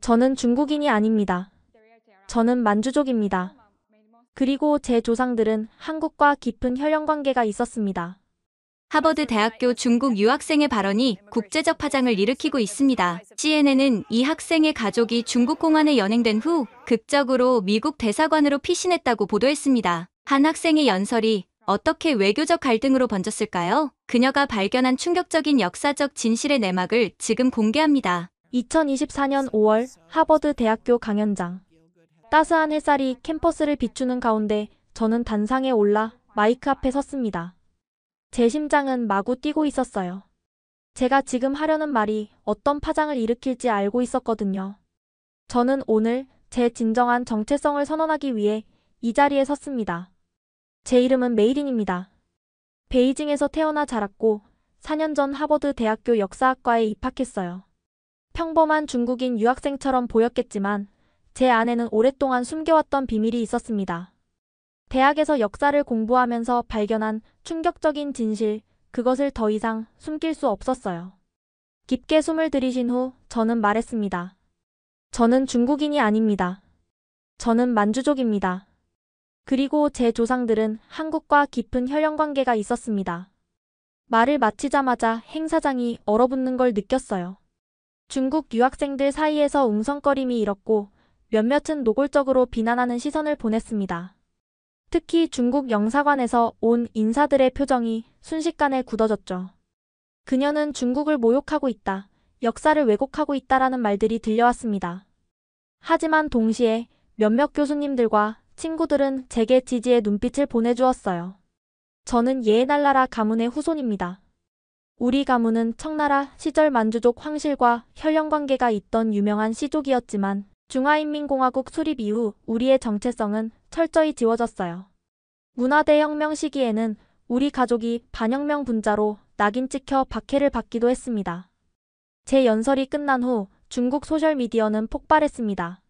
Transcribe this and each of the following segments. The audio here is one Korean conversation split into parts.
저는 중국인이 아닙니다. 저는 만주족입니다. 그리고 제 조상들은 한국과 깊은 혈연 관계가 있었습니다. 하버드 대학교 중국 유학생의 발언이 국제적 파장을 일으키고 있습니다. CNN은 이 학생의 가족이 중국 공안에 연행된 후 극적으로 미국 대사관으로 피신했다고 보도했습니다. 한 학생의 연설이 어떻게 외교적 갈등으로 번졌을까요? 그녀가 발견한 충격적인 역사적 진실의 내막을 지금 공개합니다. 2024년 5월 하버드 대학교 강연장. 따스한 햇살이 캠퍼스를 비추는 가운데 저는 단상에 올라 마이크 앞에 섰습니다. 제 심장은 마구 뛰고 있었어요. 제가 지금 하려는 말이 어떤 파장을 일으킬지 알고 있었거든요. 저는 오늘 제 진정한 정체성을 선언하기 위해 이 자리에 섰습니다. 제 이름은 메이린입니다. 베이징에서 태어나 자랐고 4년 전 하버드 대학교 역사학과에 입학했어요. 평범한 중국인 유학생처럼 보였겠지만 제 안에는 오랫동안 숨겨왔던 비밀이 있었습니다. 대학에서 역사를 공부하면서 발견한 충격적인 진실, 그것을 더 이상 숨길 수 없었어요. 깊게 숨을 들이신 후 저는 말했습니다. 저는 중국인이 아닙니다. 저는 만주족입니다. 그리고 제 조상들은 한국과 깊은 혈연 관계가 있었습니다. 말을 마치자마자 행사장이 얼어붙는 걸 느꼈어요. 중국 유학생들 사이에서 웅성거림이 일었고 몇몇은 노골적으로 비난하는 시선을 보냈습니다. 특히 중국 영사관에서 온 인사들의 표정이 순식간에 굳어졌죠. 그녀는 중국을 모욕하고 있다, 역사를 왜곡하고 있다라는 말들이 들려왔습니다. 하지만 동시에 몇몇 교수님들과 친구들은 제게 지지의 눈빛을 보내주었어요. 저는 예에날라라 가문의 후손입니다. 우리 가문은 청나라 시절 만주족 황실과 혈연 관계가 있던 유명한 시족이었지만 중화인민공화국 수립 이후 우리의 정체성은 철저히 지워졌어요. 문화대혁명 시기에는 우리 가족이 반혁명 분자로 낙인 찍혀 박해를 받기도 했습니다. 제 연설이 끝난 후 중국 소셜미디어는 폭발했습니다.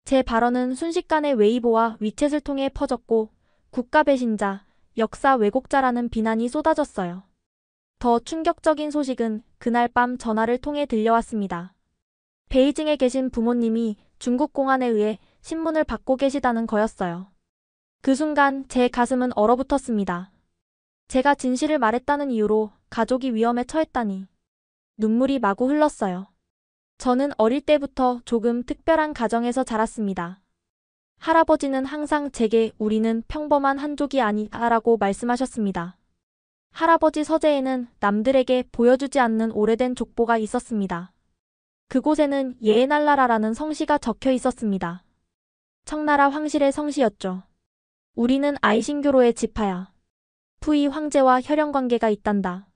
제 발언은 순식간에 웨이보와 위챗을 통해 퍼졌고 국가 배신자, 역사 왜곡자라는 비난이 쏟아졌어요. 더 충격적인 소식은 그날 밤 전화를 통해 들려왔습니다. 베이징에 계신 부모님이 중국 공안에 의해 신문을 받고 계시다는 거였어요. 그 순간 제 가슴은 얼어붙었습니다. 제가 진실을 말했다는 이유로 가족이 위험에 처했다니. 눈물이 마구 흘렀어요. 저는 어릴 때부터 조금 특별한 가정에서 자랐습니다. 할아버지는 항상 제게 우리는 평범한 한족이 아니다라고 말씀하셨습니다. 할아버지 서재에는 남들에게 보여주지 않는 오래된 족보가 있었습니다. 그곳에는 예에날라라라는 성씨가 적혀 있었습니다. 청나라 황실의 성씨였죠. 우리는 아이신교로의 지파야. 푸이 황제와 혈연 관계가 있단다.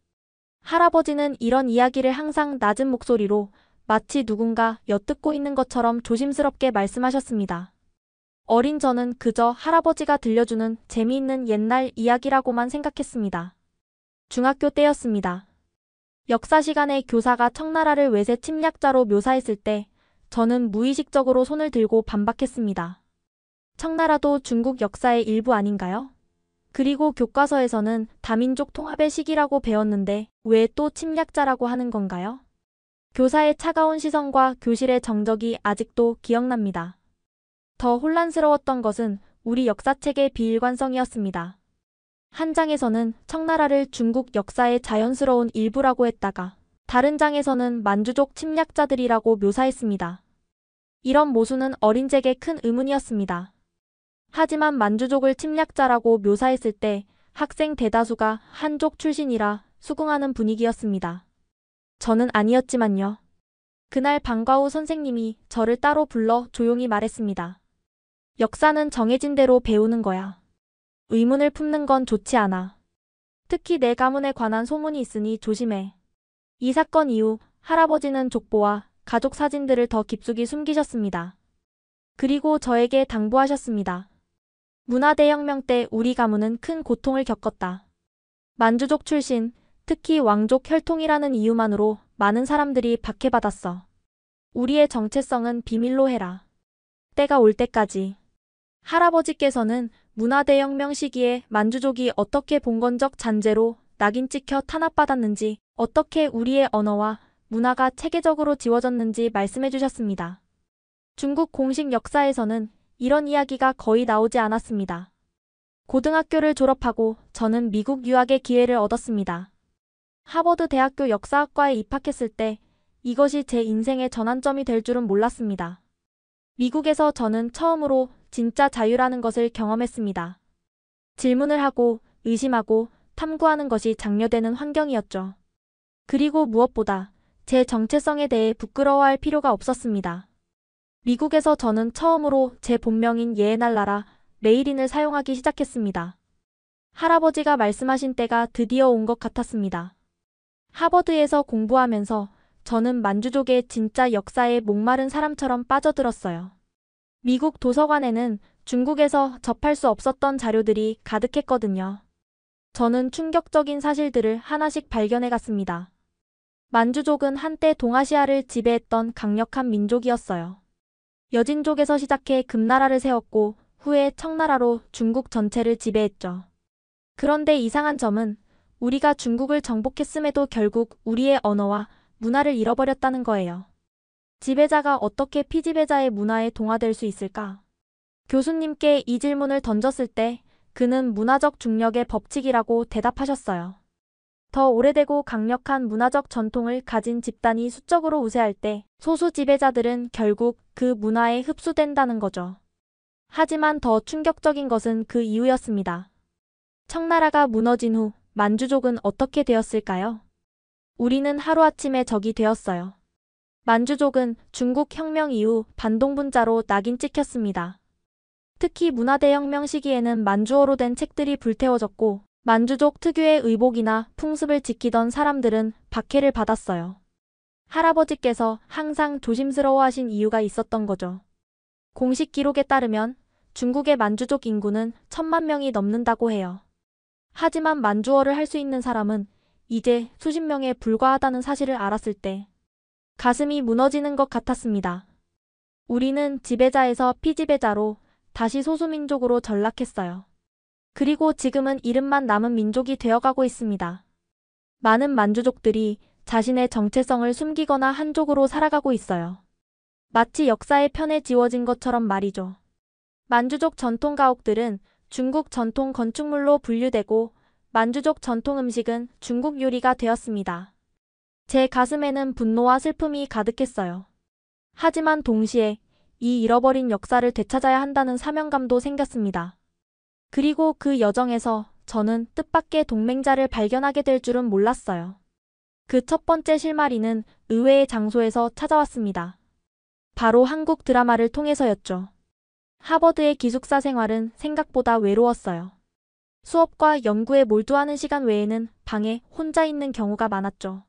할아버지는 이런 이야기를 항상 낮은 목소리로 마치 누군가 엿듣고 있는 것처럼 조심스럽게 말씀하셨습니다. 어린 저는 그저 할아버지가 들려주는 재미있는 옛날 이야기라고만 생각했습니다. 중학교 때였습니다. 역사 시간에 교사가 청나라를 외세 침략자로 묘사했을 때 저는 무의식적으로 손을 들고 반박했습니다. 청나라도 중국 역사의 일부 아닌가요? 그리고 교과서에서는 다민족 통합의 시기라고 배웠는데 왜 또 침략자라고 하는 건가요? 교사의 차가운 시선과 교실의 정적이 아직도 기억납니다. 더 혼란스러웠던 것은 우리 역사책의 비일관성이었습니다. 한 장에서는 청나라를 중국 역사의 자연스러운 일부라고 했다가 다른 장에서는 만주족 침략자들이라고 묘사했습니다. 이런 모순은 어린 제게 큰 의문이었습니다. 하지만 만주족을 침략자라고 묘사했을 때 학생 대다수가 한족 출신이라 수긍하는 분위기였습니다. 저는 아니었지만요. 그날 방과 후 선생님이 저를 따로 불러 조용히 말했습니다. 역사는 정해진 대로 배우는 거야. 의문을 품는 건 좋지 않아. 특히 내 가문에 관한 소문이 있으니 조심해. 이 사건 이후 할아버지는 족보와 가족 사진들을 더 깊숙이 숨기셨습니다. 그리고 저에게 당부하셨습니다. 문화대혁명 때 우리 가문은 큰 고통을 겪었다. 만주족 출신, 특히 왕족 혈통이라는 이유만으로 많은 사람들이 박해받았어. 우리의 정체성은 비밀로 해라. 때가 올 때까지. 할아버지께서는 문화대혁명 시기에 만주족이 어떻게 봉건적 잔재로 낙인 찍혀 탄압받았는지, 어떻게 우리의 언어와 문화가 체계적으로 지워졌는지 말씀해 주셨습니다. 중국 공식 역사에서는 이런 이야기가 거의 나오지 않았습니다. 고등학교를 졸업하고 저는 미국 유학의 기회를 얻었습니다. 하버드 대학교 역사학과에 입학했을 때 이것이 제 인생의 전환점이 될 줄은 몰랐습니다. 미국에서 저는 처음으로 진짜 자유라는 것을 경험했습니다. 질문을 하고 의심하고 탐구하는 것이 장려되는 환경이었죠. 그리고 무엇보다 제 정체성에 대해 부끄러워할 필요가 없었습니다. 미국에서 저는 처음으로 제 본명인 예에날라라 메이린을 사용하기 시작했습니다. 할아버지가 말씀하신 때가 드디어 온 것 같았습니다. 하버드에서 공부하면서 저는 만주족의 진짜 역사에 목마른 사람처럼 빠져들었어요. 미국 도서관에는 중국에서 접할 수 없었던 자료들이 가득했거든요. 저는 충격적인 사실들을 하나씩 발견해 갔습니다. 만주족은 한때 동아시아를 지배했던 강력한 민족이었어요. 여진족에서 시작해 금나라를 세웠고 후에 청나라로 중국 전체를 지배했죠. 그런데 이상한 점은 우리가 중국을 정복했음에도 결국 우리의 언어와 문화를 잃어버렸다는 거예요. 지배자가 어떻게 피지배자의 문화에 동화될 수 있을까? 교수님께 이 질문을 던졌을 때 그는 문화적 중력의 법칙이라고 대답하셨어요. 더 오래되고 강력한 문화적 전통을 가진 집단이 수적으로 우세할 때 소수 지배자들은 결국 그 문화에 흡수된다는 거죠. 하지만 더 충격적인 것은 그 이유였습니다. 청나라가 무너진 후 만주족은 어떻게 되었을까요? 우리는 하루아침에 적이 되었어요. 만주족은 중국 혁명 이후 반동분자로 낙인 찍혔습니다. 특히 문화대혁명 시기에는 만주어로 된 책들이 불태워졌고 만주족 특유의 의복이나 풍습을 지키던 사람들은 박해를 받았어요. 할아버지께서 항상 조심스러워하신 이유가 있었던 거죠. 공식 기록에 따르면 중국의 만주족 인구는 1000만 명이 넘는다고 해요. 하지만 만주어를 할 수 있는 사람은 이제 수십 명에 불과하다는 사실을 알았을 때 가슴이 무너지는 것 같았습니다. 우리는 지배자에서 피지배자로 다시 소수민족으로 전락했어요. 그리고 지금은 이름만 남은 민족이 되어가고 있습니다. 많은 만주족들이 자신의 정체성을 숨기거나 한족으로 살아가고 있어요. 마치 역사의 편에 지워진 것처럼 말이죠. 만주족 전통 가옥들은 중국 전통 건축물로 분류되고 만주족 전통 음식은 중국 요리가 되었습니다. 제 가슴에는 분노와 슬픔이 가득했어요. 하지만 동시에 이 잃어버린 역사를 되찾아야 한다는 사명감도 생겼습니다. 그리고 그 여정에서 저는 뜻밖의 동맹자를 발견하게 될 줄은 몰랐어요. 그 첫 번째 실마리는 의외의 장소에서 찾아왔습니다. 바로 한국 드라마를 통해서였죠. 하버드의 기숙사 생활은 생각보다 외로웠어요. 수업과 연구에 몰두하는 시간 외에는 방에 혼자 있는 경우가 많았죠.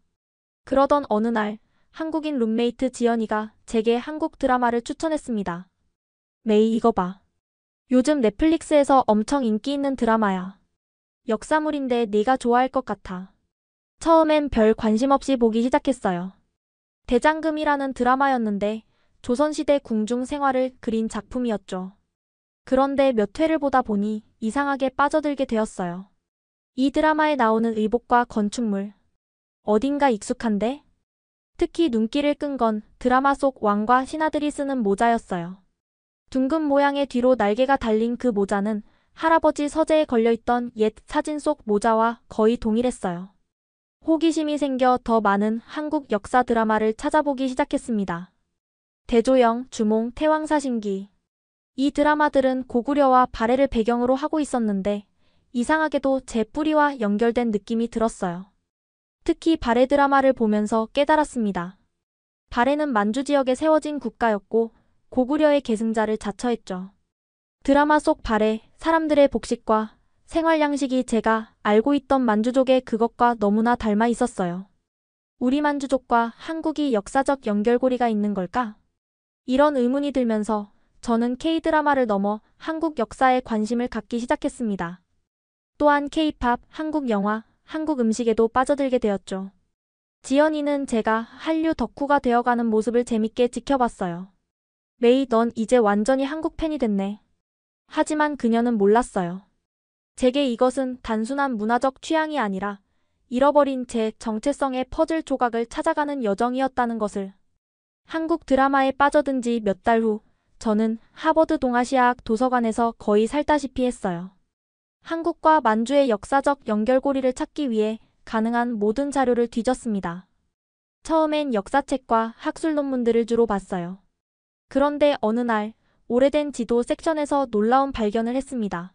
그러던 어느 날 한국인 룸메이트 지연이가 제게 한국 드라마를 추천했습니다. 메이 이거 봐. 요즘 넷플릭스에서 엄청 인기 있는 드라마야. 역사물인데 네가 좋아할 것 같아. 처음엔 별 관심 없이 보기 시작했어요. 대장금이라는 드라마였는데 조선시대 궁중 생활을 그린 작품이었죠. 그런데 몇 회를 보다 보니 이상하게 빠져들게 되었어요. 이 드라마에 나오는 의복과 건축물. 어딘가 익숙한데? 특히 눈길을 끈 건 드라마 속 왕과 신하들이 쓰는 모자였어요. 둥근 모양의 뒤로 날개가 달린 그 모자는 할아버지 서재에 걸려있던 옛 사진 속 모자와 거의 동일했어요. 호기심이 생겨 더 많은 한국 역사 드라마를 찾아보기 시작했습니다. 대조영, 주몽, 태왕사신기. 이 드라마들은 고구려와 발해를 배경으로 하고 있었는데 이상하게도 제 뿌리와 연결된 느낌이 들었어요. 특히 발해 드라마를 보면서 깨달았습니다. 발해는 만주 지역에 세워진 국가였고 고구려의 계승자를 자처했죠. 드라마 속 발해, 사람들의 복식과 생활 양식이 제가 알고 있던 만주족의 그것과 너무나 닮아 있었어요. 우리 만주족과 한국이 역사적 연결고리가 있는 걸까? 이런 의문이 들면서 저는 K-드라마를 넘어 한국 역사에 관심을 갖기 시작했습니다. 또한 K-팝, 한국 영화, 한국 음식에도 빠져들게 되었죠. 지연이는 제가 한류 덕후가 되어가는 모습을 재밌게 지켜봤어요. 메이, 넌 이제 완전히 한국 팬이 됐네. 하지만 그녀는 몰랐어요. 제게 이것은 단순한 문화적 취향이 아니라 잃어버린 제 정체성의 퍼즐 조각을 찾아가는 여정이었다는 것을. 한국 드라마에 빠져든 지 몇 달 후, 저는 하버드 동아시아학 도서관에서 거의 살다시피 했어요. 한국과 만주의 역사적 연결고리를 찾기 위해 가능한 모든 자료를 뒤졌습니다. 처음엔 역사책과 학술 논문들을 주로 봤어요. 그런데 어느 날 오래된 지도 섹션에서 놀라운 발견을 했습니다.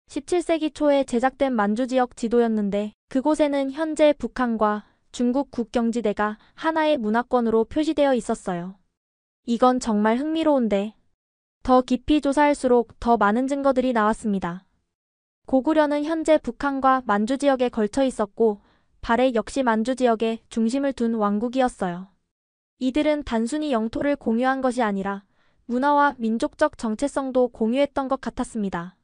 17세기 초에 제작된 만주 지역 지도였는데 그곳에는 현재 북한과 중국 국경지대가 하나의 문화권으로 표시되어 있었어요. 이건 정말 흥미로운데 더 깊이 조사할수록 더 많은 증거들이 나왔습니다. 고구려는 현재 북한과 만주 지역에 걸쳐 있었고 발해 역시 만주 지역에 중심을 둔 왕국이었어요. 이들은 단순히 영토를 공유한 것이 아니라 문화와 민족적 정체성도 공유했던 것 같았습니다.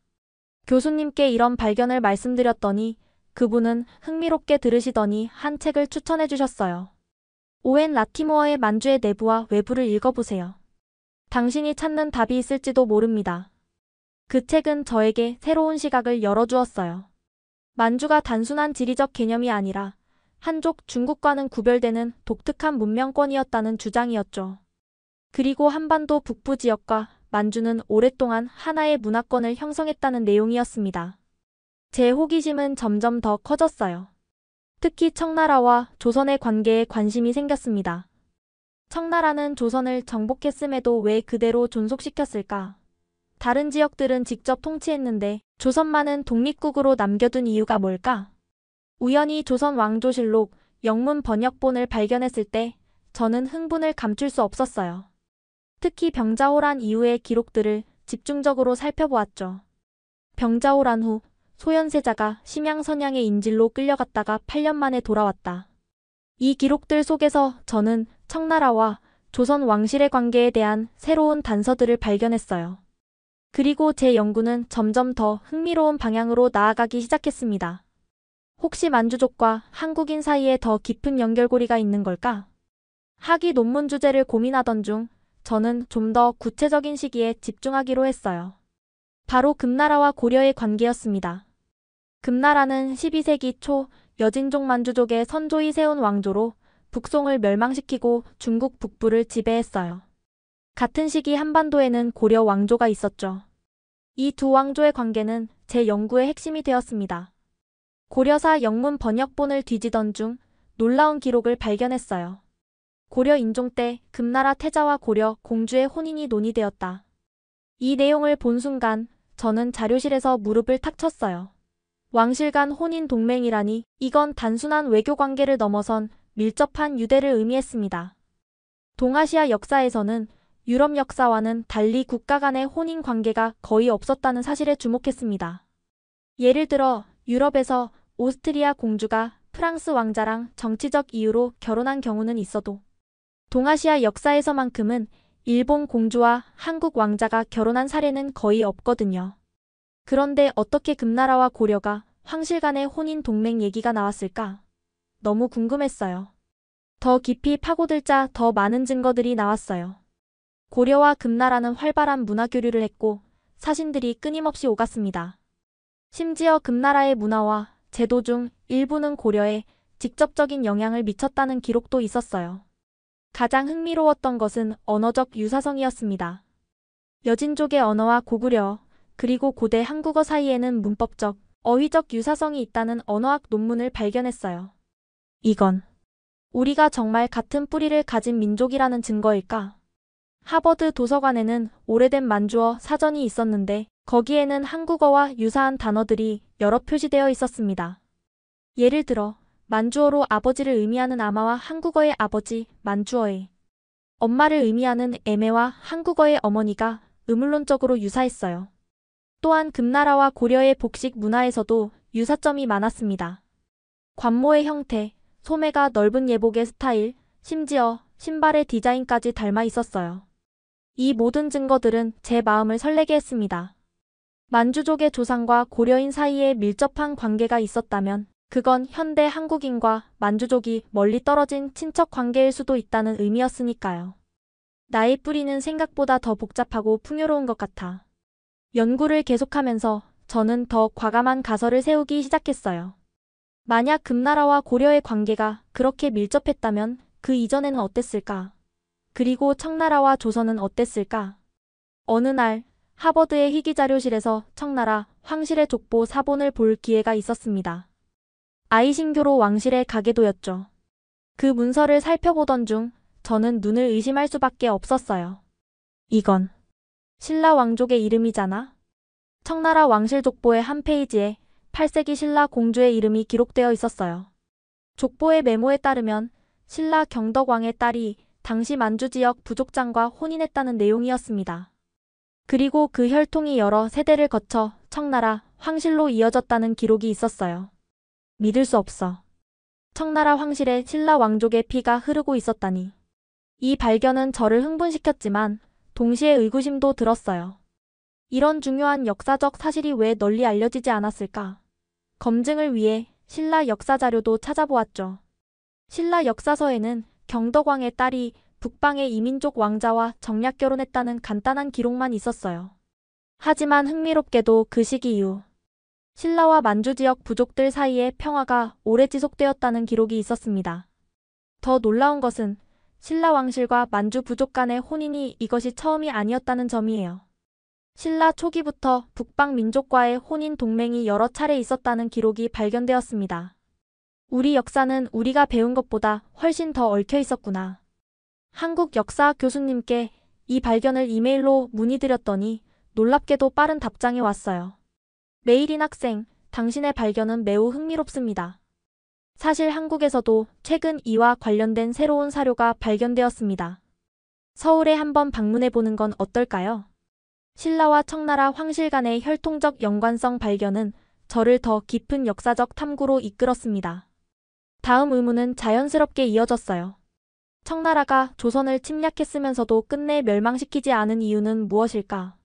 교수님께 이런 발견을 말씀드렸더니 그분은 흥미롭게 들으시더니 한 책을 추천해 주셨어요. 오웬 라티모어의 만주의 내부와 외부를 읽어보세요. 당신이 찾는 답이 있을지도 모릅니다. 그 책은 저에게 새로운 시각을 열어주었어요. 만주가 단순한 지리적 개념이 아니라 한족 중국과는 구별되는 독특한 문명권이었다는 주장이었죠. 그리고 한반도 북부 지역과 만주는 오랫동안 하나의 문화권을 형성했다는 내용이었습니다. 제 호기심은 점점 더 커졌어요. 특히 청나라와 조선의 관계에 관심이 생겼습니다. 청나라는 조선을 정복했음에도 왜 그대로 존속시켰을까? 다른 지역들은 직접 통치했는데 조선만은 독립국으로 남겨둔 이유가 뭘까? 우연히 조선 왕조실록 영문 번역본을 발견했을 때 저는 흥분을 감출 수 없었어요. 특히 병자호란 이후의 기록들을 집중적으로 살펴보았죠. 병자호란 후 소현세자가 심양선양의 인질로 끌려갔다가 8년 만에 돌아왔다. 이 기록들 속에서 저는 청나라와 조선 왕실의 관계에 대한 새로운 단서들을 발견했어요. 그리고 제 연구는 점점 더 흥미로운 방향으로 나아가기 시작했습니다. 혹시 만주족과 한국인 사이에 더 깊은 연결고리가 있는 걸까? 학위 논문 주제를 고민하던 중 저는 좀 더 구체적인 시기에 집중하기로 했어요. 바로 금나라와 고려의 관계였습니다. 금나라는 12세기 초 여진족 만주족의 선조이 세운 왕조로 북송을 멸망시키고 중국 북부를 지배했어요. 같은 시기 한반도에는 고려 왕조가 있었죠. 이 두 왕조의 관계는 제 연구의 핵심이 되었습니다. 고려사 영문 번역본을 뒤지던 중 놀라운 기록을 발견했어요. 고려 인종 때 금나라 태자와 고려 공주의 혼인이 논의되었다. 이 내용을 본 순간 저는 자료실에서 무릎을 탁 쳤어요. 왕실 간 혼인 동맹이라니 이건 단순한 외교 관계를 넘어선 밀접한 유대를 의미했습니다. 동아시아 역사에서는 유럽 역사와는 달리 국가 간의 혼인 관계가 거의 없었다는 사실에 주목했습니다. 예를 들어 유럽에서 오스트리아 공주가 프랑스 왕자랑 정치적 이유로 결혼한 경우는 있어도 동아시아 역사에서만큼은 일본 공주와 한국 왕자가 결혼한 사례는 거의 없거든요. 그런데 어떻게 금나라와 고려가 황실 간의 혼인 동맹 얘기가 나왔을까? 너무 궁금했어요. 더 깊이 파고들자 더 많은 증거들이 나왔어요. 고려와 금나라는 활발한 문화 교류를 했고 사신들이 끊임없이 오갔습니다. 심지어 금나라의 문화와 제도 중 일부는 고려에 직접적인 영향을 미쳤다는 기록도 있었어요. 가장 흥미로웠던 것은 언어적 유사성이었습니다. 여진족의 언어와 고구려, 그리고 고대 한국어 사이에는 문법적, 어휘적 유사성이 있다는 언어학 논문을 발견했어요. 이건 우리가 정말 같은 뿌리를 가진 민족이라는 증거일까? 하버드 도서관에는 오래된 만주어 사전이 있었는데 거기에는 한국어와 유사한 단어들이 여러 표시되어 있었습니다. 예를 들어 만주어로 아버지를 의미하는 아마와 한국어의 아버지, 만주어의 엄마를 의미하는 애매와 한국어의 어머니가 의문론적으로 유사했어요. 또한 금나라와 고려의 복식 문화에서도 유사점이 많았습니다. 관모의 형태, 소매가 넓은 예복의 스타일, 심지어 신발의 디자인까지 닮아 있었어요. 이 모든 증거들은 제 마음을 설레게 했습니다. 만주족의 조상과 고려인 사이에 밀접한 관계가 있었다면 그건 현대 한국인과 만주족이 멀리 떨어진 친척 관계일 수도 있다는 의미였으니까요. 나의 뿌리는 생각보다 더 복잡하고 풍요로운 것 같아. 연구를 계속하면서 저는 더 과감한 가설을 세우기 시작했어요. 만약 금나라와 고려의 관계가 그렇게 밀접했다면 그 이전에는 어땠을까? 그리고 청나라와 조선은 어땠을까? 어느 날 하버드의 희귀자료실에서 청나라 황실의 족보 사본을 볼 기회가 있었습니다. 아이신교로 왕실의 가계도였죠. 그 문서를 살펴보던 중 저는 눈을 의심할 수밖에 없었어요. 이건 신라 왕족의 이름이잖아? 청나라 왕실 족보의 한 페이지에 8세기 신라 공주의 이름이 기록되어 있었어요. 족보의 메모에 따르면 신라 경덕왕의 딸이 당시 만주 지역 부족장과 혼인했다는 내용이었습니다. 그리고 그 혈통이 여러 세대를 거쳐 청나라 황실로 이어졌다는 기록이 있었어요. 믿을 수 없어. 청나라 황실에 신라 왕족의 피가 흐르고 있었다니. 이 발견은 저를 흥분시켰지만 동시에 의구심도 들었어요. 이런 중요한 역사적 사실이 왜 널리 알려지지 않았을까? 검증을 위해 신라 역사 자료도 찾아보았죠. 신라 역사서에는 경덕왕의 딸이 북방의 이민족 왕자와 정략 결혼했다는 간단한 기록만 있었어요. 하지만 흥미롭게도 그 시기 이후 신라와 만주 지역 부족들 사이에 평화가 오래 지속되었다는 기록이 있었습니다. 더 놀라운 것은 신라 왕실과 만주 부족 간의 혼인이 이것이 처음이 아니었다는 점이에요. 신라 초기부터 북방 민족과의 혼인 동맹이 여러 차례 있었다는 기록이 발견되었습니다. 우리 역사는 우리가 배운 것보다 훨씬 더 얽혀 있었구나. 한국 역사학 교수님께 이 발견을 이메일로 문의드렸더니 놀랍게도 빠른 답장이 왔어요. 메일인 학생, 당신의 발견은 매우 흥미롭습니다. 사실 한국에서도 최근 이와 관련된 새로운 사료가 발견되었습니다. 서울에 한번 방문해 보는 건 어떨까요? 신라와 청나라 황실 간의 혈통적 연관성 발견은 저를 더 깊은 역사적 탐구로 이끌었습니다. 다음 의문은 자연스럽게 이어졌어요. 청나라가 조선을 침략했으면서도 끝내 멸망시키지 않은 이유는 무엇일까?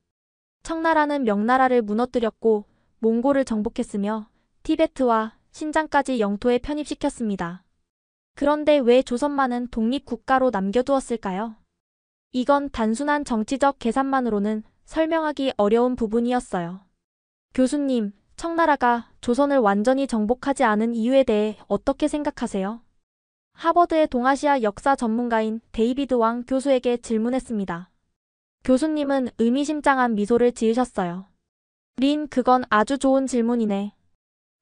청나라는 명나라를 무너뜨렸고 몽골을 정복했으며 티베트와 신장까지 영토에 편입시켰습니다. 그런데 왜 조선만은 독립국가로 남겨두었을까요? 이건 단순한 정치적 계산만으로는 설명하기 어려운 부분이었어요. 교수님, 청나라가 조선을 완전히 정복하지 않은 이유에 대해 어떻게 생각하세요? 하버드의 동아시아 역사 전문가인 데이비드 왕 교수에게 질문했습니다. 교수님은 의미심장한 미소를 지으셨어요. 그건 아주 좋은 질문이네.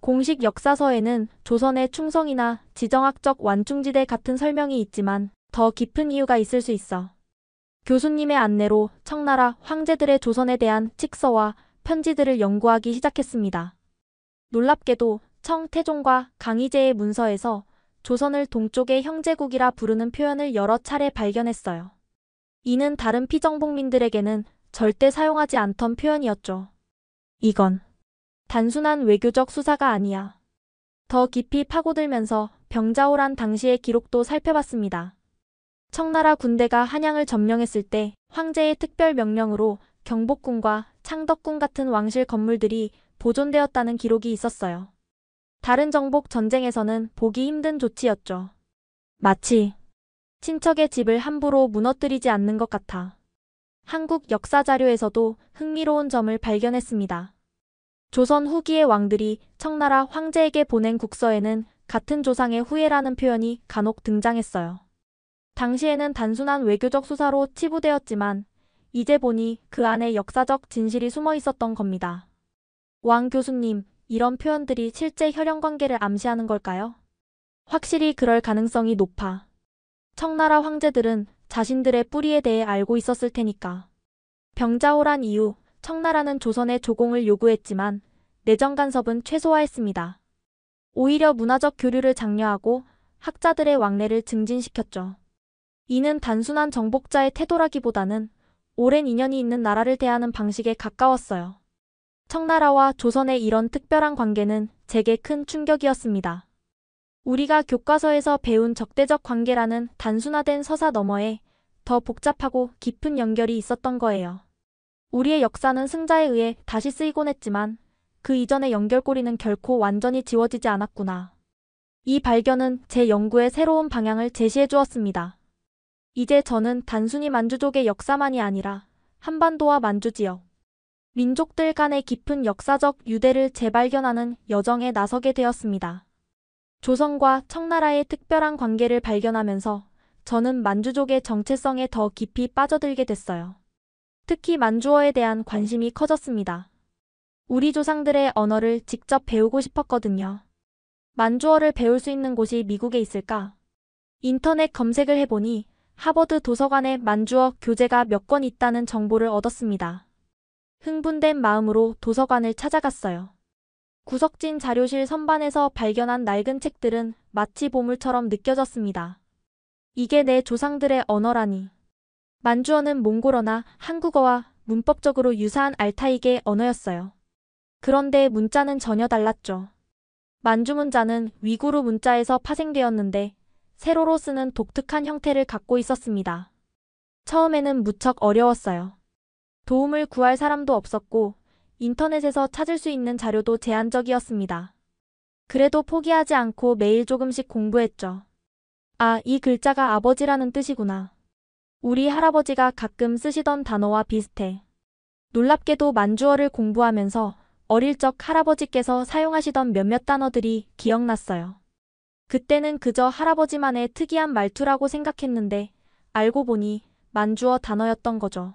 공식 역사서에는 조선의 충성이나 지정학적 완충지대 같은 설명이 있지만 더 깊은 이유가 있을 수 있어. 교수님의 안내로 청나라 황제들의 조선에 대한 칙서와 편지들을 연구하기 시작했습니다. 놀랍게도 청태종과 강희제의 문서에서 조선을 동쪽의 형제국이라 부르는 표현을 여러 차례 발견했어요. 이는 다른 피정복민들에게는 절대 사용하지 않던 표현이었죠. 이건 단순한 외교적 수사가 아니야. 더 깊이 파고들면서 병자호란 당시의 기록도 살펴봤습니다. 청나라 군대가 한양을 점령했을 때 황제의 특별 명령으로 경복궁과 창덕궁 같은 왕실 건물들이 보존되었다는 기록이 있었어요. 다른 정복 전쟁에서는 보기 힘든 조치였죠. 마치 친척의 집을 함부로 무너뜨리지 않는 것 같아. 한국 역사 자료에서도 흥미로운 점을 발견했습니다. 조선 후기의 왕들이 청나라 황제에게 보낸 국서에는 같은 조상의 후예라는 표현이 간혹 등장했어요. 당시에는 단순한 외교적 수사로 치부되었지만 이제 보니 그 안에 역사적 진실이 숨어 있었던 겁니다. 왕 교수님, 이런 표현들이 실제 혈연관계를 암시하는 걸까요? 확실히 그럴 가능성이 높아. 청나라 황제들은 자신들의 뿌리에 대해 알고 있었을 테니까. 병자호란 이후 청나라는 조선의 조공을 요구했지만 내정 간섭은 최소화했습니다. 오히려 문화적 교류를 장려하고 학자들의 왕래를 증진시켰죠. 이는 단순한 정복자의 태도라기보다는 오랜 인연이 있는 나라를 대하는 방식에 가까웠어요. 청나라와 조선의 이런 특별한 관계는 제게 큰 충격이었습니다. 우리가 교과서에서 배운 적대적 관계라는 단순화된 서사 너머에 더 복잡하고 깊은 연결이 있었던 거예요. 우리의 역사는 승자에 의해 다시 쓰이곤 했지만 그 이전의 연결고리는 결코 완전히 지워지지 않았구나. 이 발견은 제 연구의 새로운 방향을 제시해 주었습니다. 이제 저는 단순히 만주족의 역사만이 아니라 한반도와 만주 지역, 민족들 간의 깊은 역사적 유대를 재발견하는 여정에 나서게 되었습니다. 조선과 청나라의 특별한 관계를 발견하면서 저는 만주족의 정체성에 더 깊이 빠져들게 됐어요. 특히 만주어에 대한 관심이 커졌습니다. 우리 조상들의 언어를 직접 배우고 싶었거든요. 만주어를 배울 수 있는 곳이 미국에 있을까? 인터넷 검색을 해보니 하버드 도서관에 만주어 교재가 몇 권 있다는 정보를 얻었습니다. 흥분된 마음으로 도서관을 찾아갔어요. 구석진 자료실 선반에서 발견한 낡은 책들은 마치 보물처럼 느껴졌습니다. 이게 내 조상들의 언어라니. 만주어는 몽골어나 한국어와 문법적으로 유사한 알타이계 언어였어요. 그런데 문자는 전혀 달랐죠. 만주 문자는 위구르 문자에서 파생되었는데 세로로 쓰는 독특한 형태를 갖고 있었습니다. 처음에는 무척 어려웠어요. 도움을 구할 사람도 없었고 인터넷에서 찾을 수 있는 자료도 제한적이었습니다. 그래도 포기하지 않고 매일 조금씩 공부했죠. 아, 이 글자가 아버지라는 뜻이구나. 우리 할아버지가 가끔 쓰시던 단어와 비슷해. 놀랍게도 만주어를 공부하면서 어릴 적 할아버지께서 사용하시던 몇몇 단어들이 기억났어요. 그때는 그저 할아버지만의 특이한 말투라고 생각했는데 알고 보니 만주어 단어였던 거죠.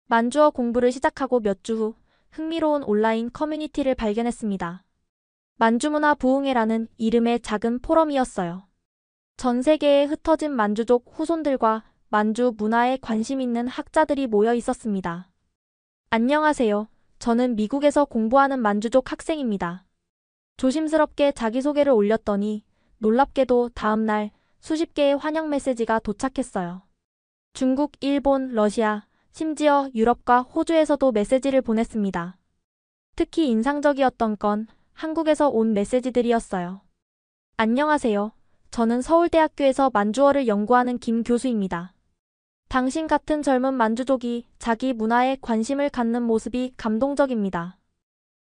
만주어 공부를 시작하고 몇 주 후 흥미로운 온라인 커뮤니티를 발견했습니다. 만주문화 부흥회라는 이름의 작은 포럼이었어요. 전 세계에 흩어진 만주족 후손들과 만주 문화에 관심 있는 학자들이 모여 있었습니다. 안녕하세요. 저는 미국에서 공부하는 만주족 학생입니다. 조심스럽게 자기소개를 올렸더니 놀랍게도 다음날 수십 개의 환영 메시지가 도착했어요. 중국, 일본, 러시아, 심지어 유럽과 호주에서도 메시지를 보냈습니다. 특히 인상적이었던 건 한국에서 온 메시지들이었어요. 안녕하세요. 저는 서울대학교에서 만주어를 연구하는 김 교수입니다. 당신 같은 젊은 만주족이 자기 문화에 관심을 갖는 모습이 감동적입니다.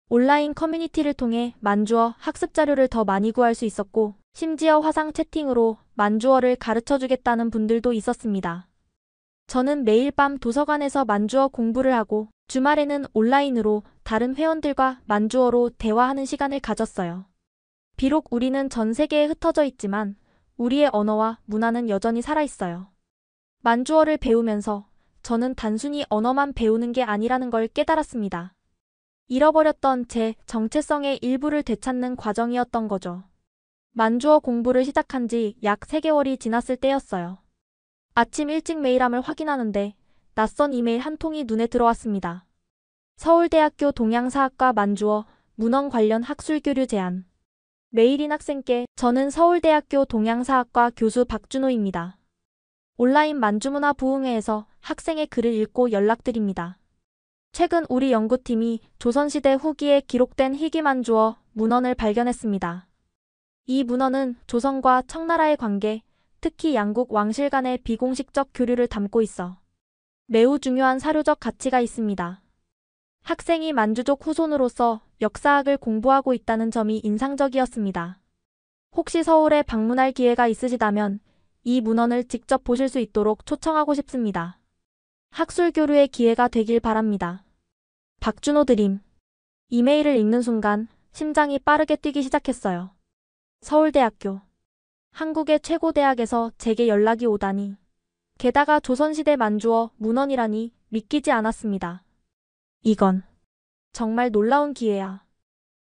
온라인 커뮤니티를 통해 만주어 학습 자료를 더 많이 구할 수 있었고 심지어 화상 채팅으로 만주어를 가르쳐주겠다는 분들도 있었습니다. 저는 매일 밤 도서관에서 만주어 공부를 하고 주말에는 온라인으로 다른 회원들과 만주어로 대화하는 시간을 가졌어요. 비록 우리는 전 세계에 흩어져 있지만 우리의 언어와 문화는 여전히 살아있어요. 만주어를 배우면서 저는 단순히 언어만 배우는 게 아니라는 걸 깨달았습니다. 잃어버렸던 제 정체성의 일부를 되찾는 과정이었던 거죠. 만주어 공부를 시작한 지 약 3개월이 지났을 때였어요. 아침 일찍 메일함을 확인하는데 낯선 이메일 한 통이 눈에 들어왔습니다. 서울대학교 동양사학과 만주어 문헌 관련 학술 교류 제안. 메일인 학생께 저는 서울대학교 동양사학과 교수 박준호입니다. 온라인 만주문화 부흥회에서 학생의 글을 읽고 연락드립니다. 최근 우리 연구팀이 조선시대 후기에 기록된 희귀만주어 문헌을 발견했습니다. 이 문헌은 조선과 청나라의 관계, 특히 양국 왕실 간의 비공식적 교류를 담고 있어 매우 중요한 사료적 가치가 있습니다. 학생이 만주족 후손으로서 역사학을 공부하고 있다는 점이 인상적이었습니다. 혹시 서울에 방문할 기회가 있으시다면 이 문헌을 직접 보실 수 있도록 초청하고 싶습니다. 학술 교류의 기회가 되길 바랍니다. 박준호 드림. 이메일을 읽는 순간 심장이 빠르게 뛰기 시작했어요. 서울대학교. 한국의 최고 대학에서 제게 연락이 오다니. 게다가 조선시대 만주어 문헌이라니 믿기지 않았습니다. 이건 정말 놀라운 기회야.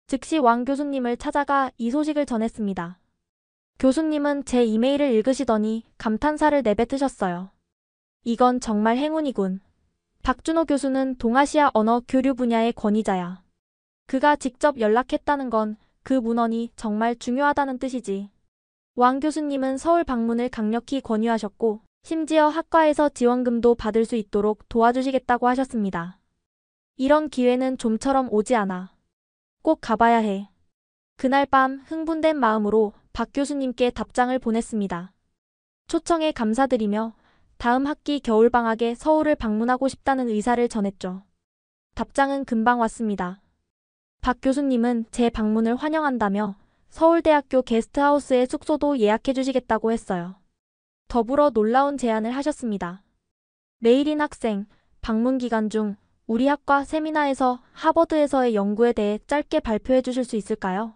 즉시 왕 교수님을 찾아가 이 소식을 전했습니다. 교수님은 제 이메일을 읽으시더니 감탄사를 내뱉으셨어요. 이건 정말 행운이군. 박준호 교수는 동아시아 언어 교류 분야의 권위자야. 그가 직접 연락했다는 건 그 문헌이 정말 중요하다는 뜻이지. 왕 교수님은 서울 방문을 강력히 권유하셨고 심지어 학과에서 지원금도 받을 수 있도록 도와주시겠다고 하셨습니다. 이런 기회는 좀처럼 오지 않아. 꼭 가봐야 해. 그날 밤 흥분된 마음으로 박 교수님께 답장을 보냈습니다. 초청에 감사드리며 다음 학기 겨울방학에 서울을 방문하고 싶다는 의사를 전했죠. 답장은 금방 왔습니다. 박 교수님은 제 방문을 환영한다며 서울대학교 게스트하우스의 숙소도 예약해 주시겠다고 했어요. 더불어 놀라운 제안을 하셨습니다. 메일인 학생, 방문 기간 중 우리 학과 세미나에서 하버드에서의 연구에 대해 짧게 발표해 주실 수 있을까요?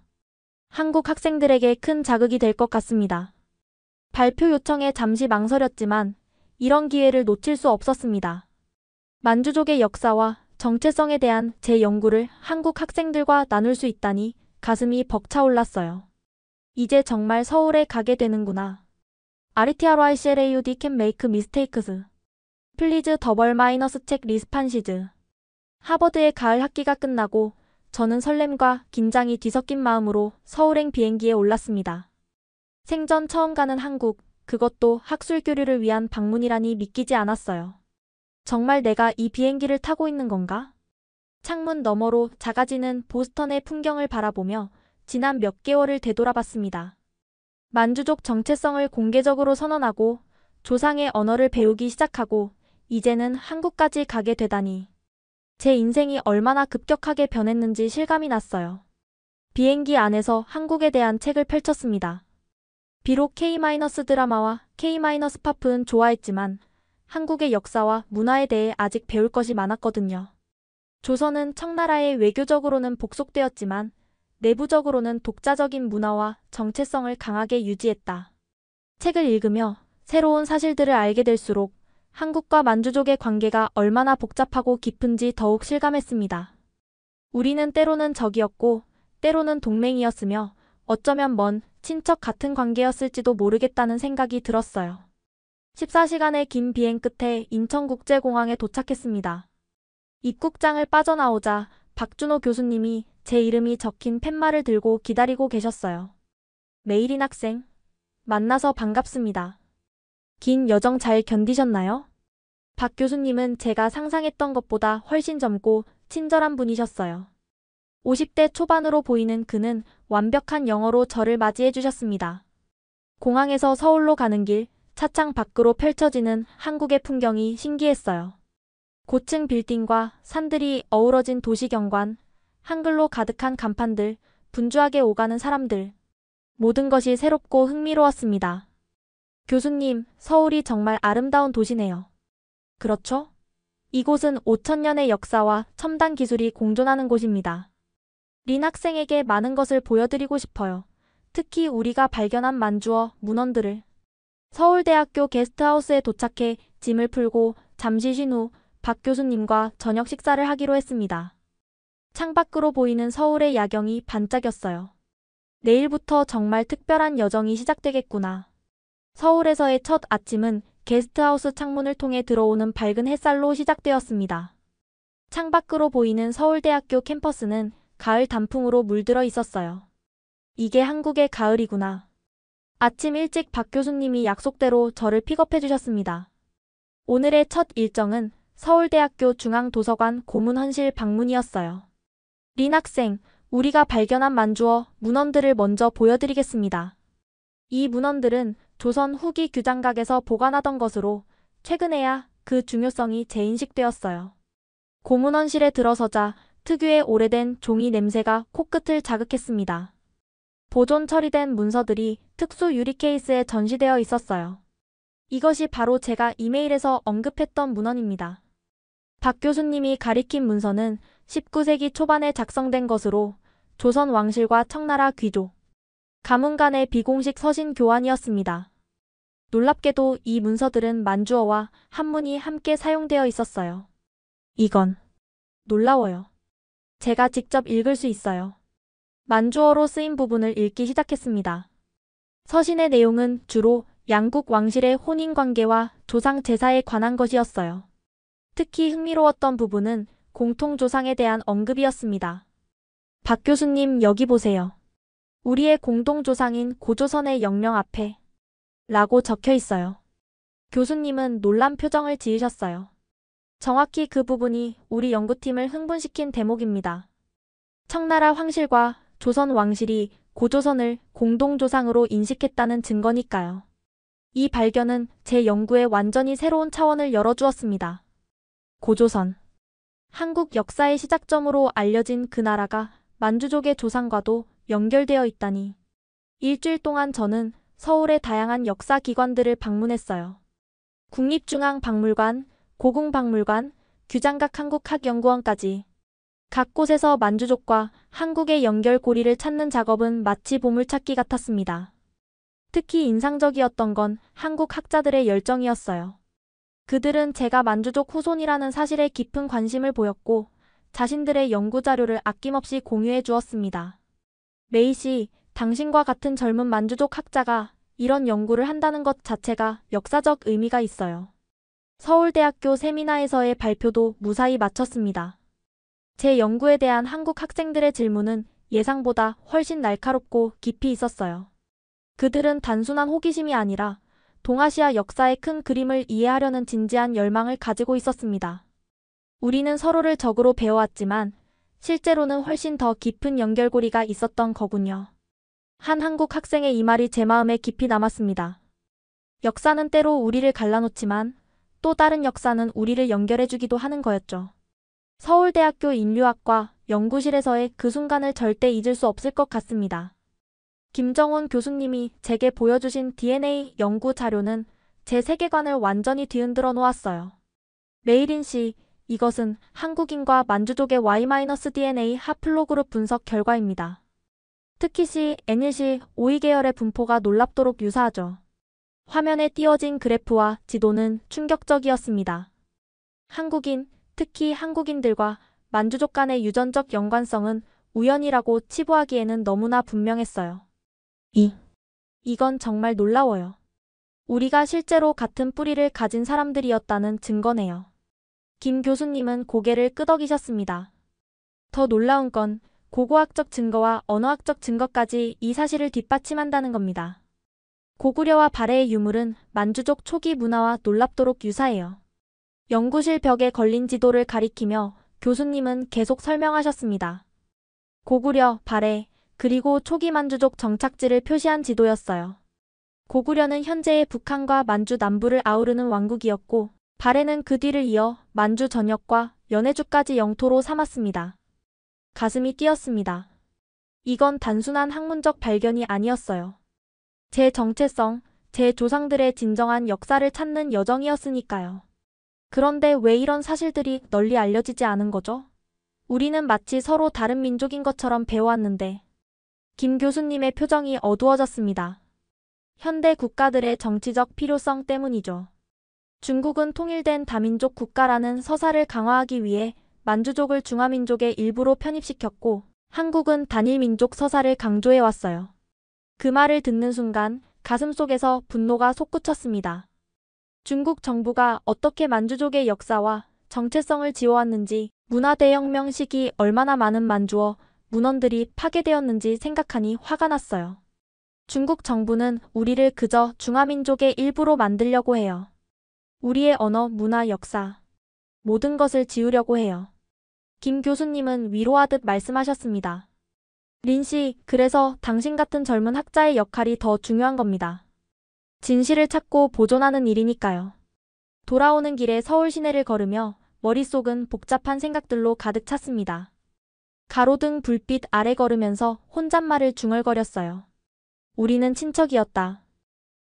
한국 학생들에게 큰 자극이 될 것 같습니다. 발표 요청에 잠시 망설였지만 이런 기회를 놓칠 수 없었습니다. 만주족의 역사와 정체성에 대한 제 연구를 한국 학생들과 나눌 수 있다니 가슴이 벅차올랐어요. 이제 정말 서울에 가게 되는구나. RTRYCLAUD can make mistakes. 플리즈 더블 마이너스 책 리스판시즈. 하버드의 가을 학기가 끝나고 저는 설렘과 긴장이 뒤섞인 마음으로 서울행 비행기에 올랐습니다. 생전 처음 가는 한국, 그것도 학술 교류를 위한 방문이라니 믿기지 않았어요. 정말 내가 이 비행기를 타고 있는 건가? 창문 너머로 작아지는 보스턴의 풍경을 바라보며 지난 몇 개월을 되돌아봤습니다. 만주족 정체성을 공개적으로 선언하고 조상의 언어를 배우기 시작하고 이제는 한국까지 가게 되다니. 제 인생이 얼마나 급격하게 변했는지 실감이 났어요. 비행기 안에서 한국에 대한 책을 펼쳤습니다. 비록 K-드라마와 K-팝은 좋아했지만 한국의 역사와 문화에 대해 아직 배울 것이 많았거든요. 조선은 청나라에 외교적으로는 복속되었지만 내부적으로는 독자적인 문화와 정체성을 강하게 유지했다. 책을 읽으며 새로운 사실들을 알게 될수록 한국과 만주족의 관계가 얼마나 복잡하고 깊은지 더욱 실감했습니다. 우리는 때로는 적이었고 때로는 동맹이었으며 어쩌면 먼 친척 같은 관계였을지도 모르겠다는 생각이 들었어요. 14시간의 긴 비행 끝에 인천국제공항에 도착했습니다. 입국장을 빠져나오자 박준호 교수님이 제 이름이 적힌 팻말을 들고 기다리고 계셨어요. 메이린 학생, 만나서 반갑습니다. 긴 여정 잘 견디셨나요? 박 교수님은 제가 상상했던 것보다 훨씬 젊고 친절한 분이셨어요. 50대 초반으로 보이는 그는 완벽한 영어로 저를 맞이해 주셨습니다. 공항에서 서울로 가는 길, 차창 밖으로 펼쳐지는 한국의 풍경이 신기했어요. 고층 빌딩과 산들이 어우러진 도시 경관, 한글로 가득한 간판들, 분주하게 오가는 사람들. 모든 것이 새롭고 흥미로웠습니다. 교수님, 서울이 정말 아름다운 도시네요. 그렇죠? 이곳은 5,000년의 역사와 첨단 기술이 공존하는 곳입니다. 린 학생에게 많은 것을 보여드리고 싶어요. 특히 우리가 발견한 만주어 문헌들을. 서울대학교 게스트하우스에 도착해 짐을 풀고 잠시 쉰 후 박 교수님과 저녁 식사를 하기로 했습니다. 창밖으로 보이는 서울의 야경이 반짝였어요. 내일부터 정말 특별한 여정이 시작되겠구나. 서울에서의 첫 아침은 게스트하우스 창문을 통해 들어오는 밝은 햇살로 시작되었습니다. 창밖으로 보이는 서울대학교 캠퍼스는 가을 단풍으로 물들어 있었어요. 이게 한국의 가을이구나. 아침 일찍 박 교수님이 약속대로 저를 픽업해 주셨습니다. 오늘의 첫 일정은 서울대학교 중앙도서관 고문헌실 방문이었어요. 린 학생, 우리가 발견한 만주어 문헌들을 먼저 보여드리겠습니다. 이 문헌들은 조선 후기 규장각에서 보관하던 것으로 최근에야 그 중요성이 재인식되었어요. 고문헌실에 들어서자 특유의 오래된 종이 냄새가 코끝을 자극했습니다. 보존 처리된 문서들이 특수 유리 케이스에 전시되어 있었어요. 이것이 바로 제가 이메일에서 언급했던 문헌입니다. 박 교수님이 가리킨 문서는 19세기 초반에 작성된 것으로 조선 왕실과 청나라 귀족, 가문 간의 비공식 서신 교환이었습니다. 놀랍게도 이 문서들은 만주어와 한문이 함께 사용되어 있었어요. 이건 놀라워요. 제가 직접 읽을 수 있어요. 만주어로 쓰인 부분을 읽기 시작했습니다. 서신의 내용은 주로 양국 왕실의 혼인관계와 조상 제사에 관한 것이었어요. 특히 흥미로웠던 부분은 공통조상에 대한 언급이었습니다. 박 교수님 여기 보세요. 우리의 공동조상인 고조선의 영령 앞에 라고 적혀 있어요. 교수님은 놀란 표정을 지으셨어요. 정확히 그 부분이 우리 연구팀을 흥분시킨 대목입니다. 청나라 황실과 조선 왕실이 고조선을 공동조상으로 인식했다는 증거니까요. 이 발견은 제 연구에 완전히 새로운 차원을 열어주었습니다. 고조선. 한국 역사의 시작점으로 알려진 그 나라가 만주족의 조상과도 연결되어 있다니. 일주일 동안 저는 서울의 다양한 역사기관들을 방문했어요. 국립중앙박물관, 고궁박물관, 규장각 한국학연구원까지. 각 곳에서 만주족과 한국의 연결고리를 찾는 작업은 마치 보물찾기 같았습니다. 특히 인상적이었던 건 한국 학자들의 열정이었어요. 그들은 제가 만주족 후손이라는 사실에 깊은 관심을 보였고 자신들의 연구 자료를 아낌없이 공유해 주었습니다. 메이 씨, 당신과 같은 젊은 만주족 학자가 이런 연구를 한다는 것 자체가 역사적 의미가 있어요. 서울대학교 세미나에서의 발표도 무사히 마쳤습니다. 제 연구에 대한 한국 학생들의 질문은 예상보다 훨씬 날카롭고 깊이 있었어요. 그들은 단순한 호기심이 아니라 동아시아 역사의 큰 그림을 이해하려는 진지한 열망을 가지고 있었습니다. 우리는 서로를 적으로 배워왔지만 실제로는 훨씬 더 깊은 연결고리가 있었던 거군요. 한 한국 학생의 이 말이 제 마음에 깊이 남았습니다. 역사는 때로 우리를 갈라놓지만 또 다른 역사는 우리를 연결해주기도 하는 거였죠. 서울대학교 인류학과 연구실에서의 그 순간을 절대 잊을 수 없을 것 같습니다. 김정훈 교수님이 제게 보여주신 DNA 연구 자료는 제 세계관을 완전히 뒤흔들어 놓았어요. 메이린 씨, 이것은 한국인과 만주족의 Y-DNA 하플로그룹 분석 결과입니다. 특히 C, N일시, OE 계열의 분포가 놀랍도록 유사하죠. 화면에 띄워진 그래프와 지도는 충격적이었습니다. 한국인, 특히 한국인들과 만주족 간의 유전적 연관성은 우연이라고 치부하기에는 너무나 분명했어요. 이건 정말 놀라워요. 우리가 실제로 같은 뿌리를 가진 사람들이었다는 증거네요. 김 교수님은 고개를 끄덕이셨습니다. 더 놀라운 건 고고학적 증거와 언어학적 증거까지 이 사실을 뒷받침한다는 겁니다. 고구려와 발해의 유물은 만주족 초기 문화와 놀랍도록 유사해요. 연구실 벽에 걸린 지도를 가리키며 교수님은 계속 설명하셨습니다. 고구려, 발해, 그리고 초기 만주족 정착지를 표시한 지도였어요. 고구려는 현재의 북한과 만주 남부를 아우르는 왕국이었고 발해는 그 뒤를 이어 만주 전역과 연해주까지 영토로 삼았습니다. 가슴이 뛰었습니다. 이건 단순한 학문적 발견이 아니었어요. 제 정체성, 제 조상들의 진정한 역사를 찾는 여정이었으니까요. 그런데 왜 이런 사실들이 널리 알려지지 않은 거죠? 우리는 마치 서로 다른 민족인 것처럼 배워왔는데. 김 교수님의 표정이 어두워졌습니다. 현대 국가들의 정치적 필요성 때문이죠. 중국은 통일된 다민족 국가라는 서사를 강화하기 위해 만주족을 중화민족의 일부로 편입시켰고 한국은 단일민족 서사를 강조해왔어요. 그 말을 듣는 순간 가슴속에서 분노가 솟구쳤습니다. 중국 정부가 어떻게 만주족의 역사와 정체성을 지워왔는지, 문화대혁명 시기 얼마나 많은 만주어, 문헌들이 파괴되었는지 생각하니 화가 났어요. 중국 정부는 우리를 그저 중화민족의 일부로 만들려고 해요. 우리의 언어, 문화, 역사, 모든 것을 지우려고 해요. 김 교수님은 위로하듯 말씀하셨습니다. 린 씨, 그래서 당신 같은 젊은 학자의 역할이 더 중요한 겁니다. 진실을 찾고 보존하는 일이니까요. 돌아오는 길에 서울 시내를 걸으며 머릿속은 복잡한 생각들로 가득 찼습니다. 가로등 불빛 아래 걸으면서 혼잣말을 중얼거렸어요. 우리는 친척이었다.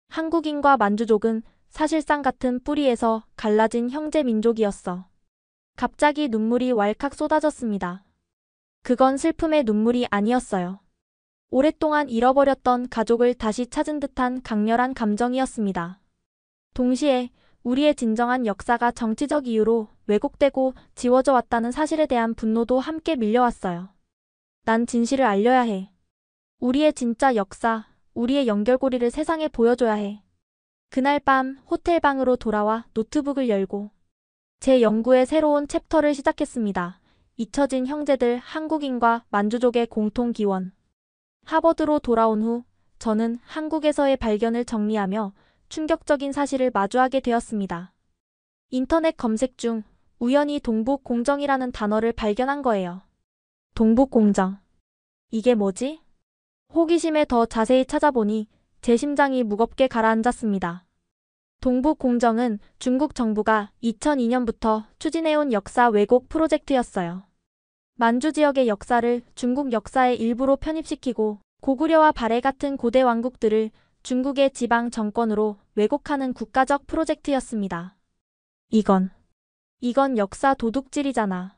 한국인과 만주족은 사실상 같은 뿌리에서 갈라진 형제 민족이었어. 갑자기 눈물이 왈칵 쏟아졌습니다. 그건 슬픔의 눈물이 아니었어요. 오랫동안 잃어버렸던 가족을 다시 찾은 듯한 강렬한 감정이었습니다. 동시에 우리의 진정한 역사가 정치적 이유로 왜곡되고 지워져 왔다는 사실에 대한 분노도 함께 밀려왔어요. 난 진실을 알려야 해. 우리의 진짜 역사, 우리의 연결고리를 세상에 보여줘야 해. 그날 밤 호텔 방으로 돌아와 노트북을 열고 제 연구의 새로운 챕터를 시작했습니다. 잊혀진 형제들, 한국인과 만주족의 공통 기원. 하버드로 돌아온 후 저는 한국에서의 발견을 정리하며 충격적인 사실을 마주하게 되었습니다. 인터넷 검색 중 우연히 동북공정이라는 단어를 발견한 거예요. 동북공정. 이게 뭐지? 호기심에 더 자세히 찾아보니 제 심장이 무겁게 가라앉았습니다. 동북공정은 중국 정부가 2002년부터 추진해온 역사 왜곡 프로젝트였어요. 만주 지역의 역사를 중국 역사의 일부로 편입시키고 고구려와 발해 같은 고대 왕국들을 중국의 지방 정권으로 왜곡하는 국가적 프로젝트였습니다. 이건 역사 도둑질이잖아.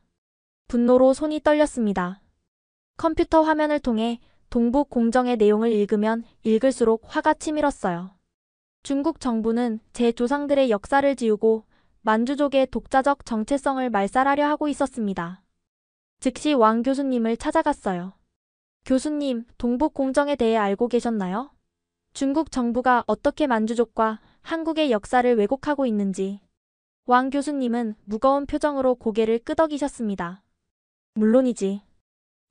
분노로 손이 떨렸습니다. 컴퓨터 화면을 통해 동북 공정의 내용을 읽으면 읽을수록 화가 치밀었어요. 중국 정부는 제 조상들의 역사를 지우고 만주족의 독자적 정체성을 말살하려 하고 있었습니다. 즉시 왕 교수님을 찾아갔어요. 교수님, 동북 공정에 대해 알고 계셨나요? 중국 정부가 어떻게 만주족과 한국의 역사를 왜곡하고 있는지. 왕 교수님은 무거운 표정으로 고개를 끄덕이셨습니다. 물론이지.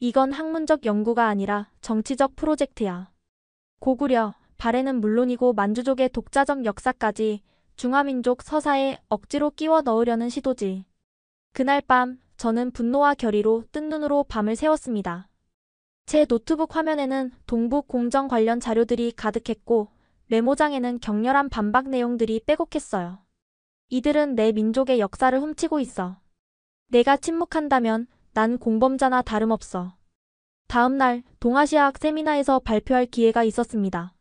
이건 학문적 연구가 아니라 정치적 프로젝트야. 고구려, 발해는 물론이고 만주족의 독자적 역사까지 중화민족 서사에 억지로 끼워 넣으려는 시도지. 그날 밤 저는 분노와 결의로 뜬 눈으로 밤을 새웠습니다. 제 노트북 화면에는 동북 공정 관련 자료들이 가득했고 메모장에는 격렬한 반박 내용들이 빼곡했어요. 이들은 내 민족의 역사를 훔치고 있어. 내가 침묵한다면 난 공범자나 다름없어. 다음 날 동아시아학 세미나에서 발표할 기회가 있었습니다.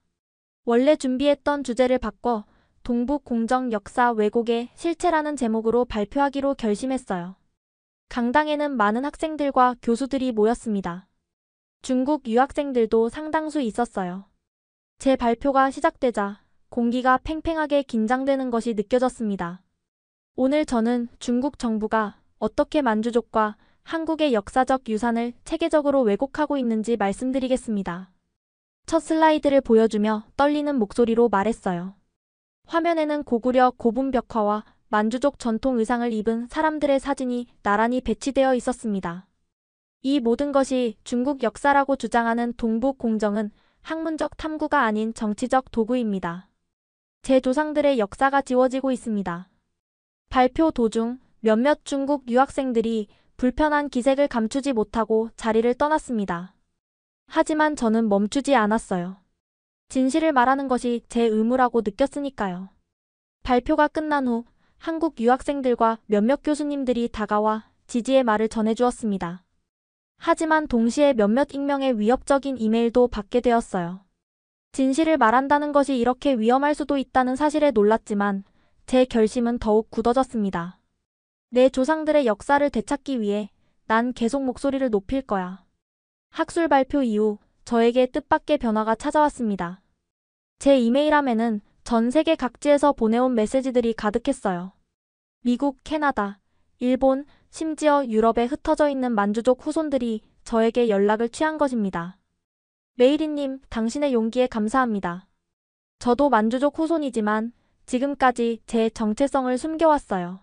원래 준비했던 주제를 바꿔 동북 공정 역사 왜곡의 실체라는 제목으로 발표하기로 결심했어요. 강당에는 많은 학생들과 교수들이 모였습니다. 중국 유학생들도 상당수 있었어요. 제 발표가 시작되자 공기가 팽팽하게 긴장되는 것이 느껴졌습니다. 오늘 저는 중국 정부가 어떻게 만주족과 한국의 역사적 유산을 체계적으로 왜곡하고 있는지 말씀드리겠습니다. 첫 슬라이드를 보여주며 떨리는 목소리로 말했어요. 화면에는 고구려 고분 벽화와 만주족 전통 의상을 입은 사람들의 사진이 나란히 배치되어 있었습니다. 이 모든 것이 중국 역사라고 주장하는 동북 공정은 학문적 탐구가 아닌 정치적 도구입니다. 제 조상들의 역사가 지워지고 있습니다. 발표 도중 몇몇 중국 유학생들이 불편한 기색을 감추지 못하고 자리를 떠났습니다. 하지만 저는 멈추지 않았어요. 진실을 말하는 것이 제 의무라고 느꼈으니까요. 발표가 끝난 후 한국 유학생들과 몇몇 교수님들이 다가와 지지의 말을 전해주었습니다. 하지만 동시에 몇몇 익명의 위협적인 이메일도 받게 되었어요. 진실을 말한다는 것이 이렇게 위험할 수도 있다는 사실에 놀랐지만 제 결심은 더욱 굳어졌습니다. 내 조상들의 역사를 되찾기 위해 난 계속 목소리를 높일 거야. 학술 발표 이후 저에게 뜻밖의 변화가 찾아왔습니다. 제 이메일함에는 전 세계 각지에서 보내온 메시지들이 가득했어요. 미국, 캐나다, 일본, 심지어 유럽에 흩어져 있는 만주족 후손들이 저에게 연락을 취한 것입니다. 메이리님, 당신의 용기에 감사합니다. 저도 만주족 후손이지만 지금까지 제 정체성을 숨겨왔어요.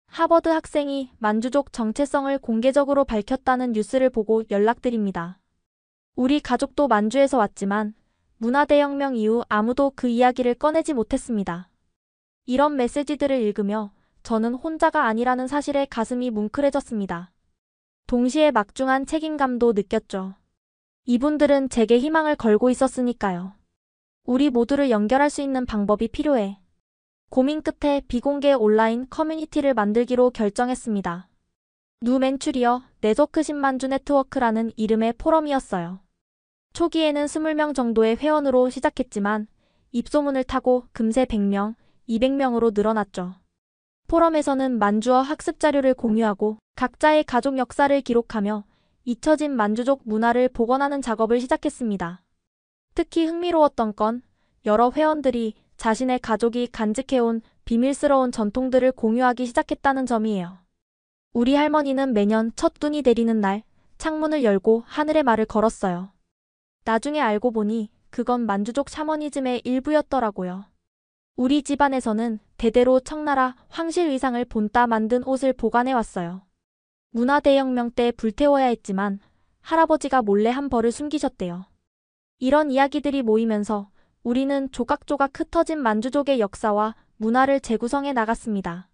하버드 학생이 만주족 정체성을 공개적으로 밝혔다는 뉴스를 보고 연락드립니다. 우리 가족도 만주에서 왔지만 문화대혁명 이후 아무도 그 이야기를 꺼내지 못했습니다. 이런 메시지들을 읽으며 저는 혼자가 아니라는 사실에 가슴이 뭉클해졌습니다. 동시에 막중한 책임감도 느꼈죠. 이분들은 제게 희망을 걸고 있었으니까요. 우리 모두를 연결할 수 있는 방법이 필요해. 고민 끝에 비공개 온라인 커뮤니티를 만들기로 결정했습니다. 누맨추리어 네트워크 10만주 네트워크라는 이름의 포럼이었어요. 초기에는 20명 정도의 회원으로 시작했지만 입소문을 타고 금세 100명, 200명으로 늘어났죠. 포럼에서는 만주어 학습 자료를 공유하고 각자의 가족 역사를 기록하며 잊혀진 만주족 문화를 복원하는 작업을 시작했습니다. 특히 흥미로웠던 건 여러 회원들이 자신의 가족이 간직해온 비밀스러운 전통들을 공유하기 시작했다는 점이에요. 우리 할머니는 매년 첫 눈이 내리는 날 창문을 열고 하늘에 말을 걸었어요. 나중에 알고 보니 그건 만주족 샤머니즘의 일부였더라고요. 우리 집안에서는 대대로 청나라 황실 의상을 본따 만든 옷을 보관해왔어요. 문화대혁명 때 불태워야 했지만 할아버지가 몰래 한 벌을 숨기셨대요. 이런 이야기들이 모이면서 우리는 조각조각 흩어진 만주족의 역사와 문화를 재구성해 나갔습니다.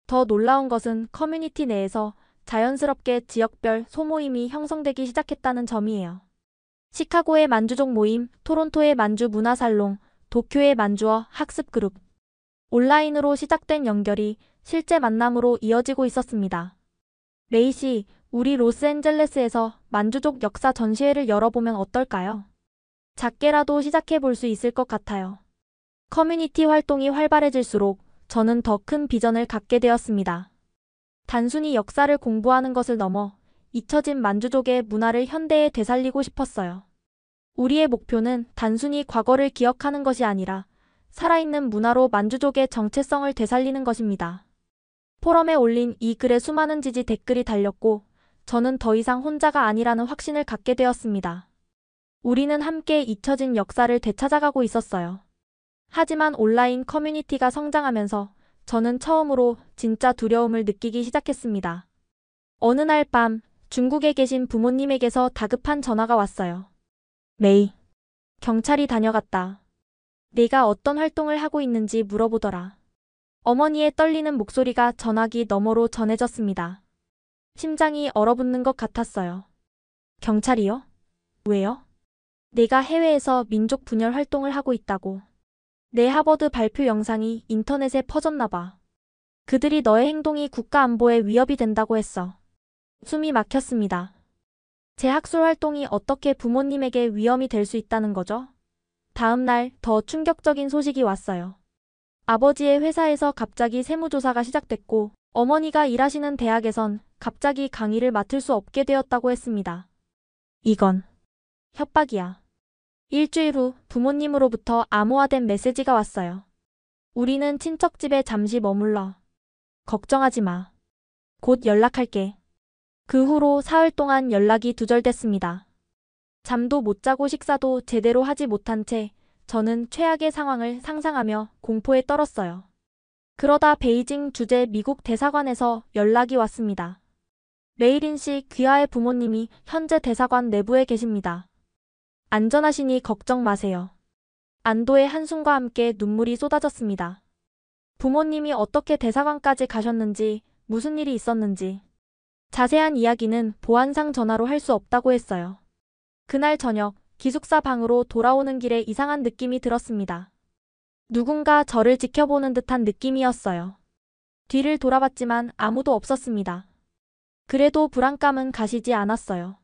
더 놀라운 것은 커뮤니티 내에서 자연스럽게 지역별 소모임이 형성되기 시작했다는 점이에요. 시카고의 만주족 모임, 토론토의 만주 문화살롱, 도쿄의 만주어 학습 그룹. 온라인으로 시작된 연결이 실제 만남으로 이어지고 있었습니다. 레이 씨, 우리 로스앤젤레스에서 만주족 역사 전시회를 열어보면 어떨까요? 작게라도 시작해 볼 수 있을 것 같아요. 커뮤니티 활동이 활발해질수록 저는 더 큰 비전을 갖게 되었습니다. 단순히 역사를 공부하는 것을 넘어 잊혀진 만주족의 문화를 현대에 되살리고 싶었어요. 우리의 목표는 단순히 과거를 기억하는 것이 아니라 살아있는 문화로 만주족의 정체성을 되살리는 것입니다. 포럼에 올린 이 글에 수많은 지지 댓글이 달렸고 저는 더 이상 혼자가 아니라는 확신을 갖게 되었습니다. 우리는 함께 잊혀진 역사를 되찾아가고 있었어요. 하지만 온라인 커뮤니티가 성장하면서 저는 처음으로 진짜 두려움을 느끼기 시작했습니다. 어느 날 밤 중국에 계신 부모님에게서 다급한 전화가 왔어요. 메이, 경찰이 다녀갔다. 내가 어떤 활동을 하고 있는지 물어보더라. 어머니의 떨리는 목소리가 전화기 너머로 전해졌습니다. 심장이 얼어붙는 것 같았어요. 경찰이요? 왜요? 내가 해외에서 민족 분열 활동을 하고 있다고. 내 하버드 발표 영상이 인터넷에 퍼졌나 봐. 그들이 너의 행동이 국가 안보에 위협이 된다고 했어. 숨이 막혔습니다. 제 학술 활동이 어떻게 부모님에게 위험이 될 수 있다는 거죠? 다음 날 더 충격적인 소식이 왔어요. 아버지의 회사에서 갑자기 세무조사가 시작됐고 어머니가 일하시는 대학에선 갑자기 강의를 맡을 수 없게 되었다고 했습니다. 이건 협박이야. 일주일 후 부모님으로부터 암호화된 메시지가 왔어요. 우리는 친척집에 잠시 머물러. 걱정하지 마. 곧 연락할게. 그 후로 사흘 동안 연락이 두절됐습니다. 잠도 못 자고 식사도 제대로 하지 못한 채 저는 최악의 상황을 상상하며 공포에 떨었어요. 그러다 베이징 주재 미국 대사관에서 연락이 왔습니다. 메이린 씨 귀하의 부모님이 현재 대사관 내부에 계십니다. 안전하시니 걱정 마세요. 안도의 한숨과 함께 눈물이 쏟아졌습니다. 부모님이 어떻게 대사관까지 가셨는지, 무슨 일이 있었는지. 자세한 이야기는 보안상 전화로 할 수 없다고 했어요. 그날 저녁 기숙사 방으로 돌아오는 길에 이상한 느낌이 들었습니다. 누군가 저를 지켜보는 듯한 느낌이었어요. 뒤를 돌아봤지만 아무도 없었습니다. 그래도 불안감은 가시지 않았어요.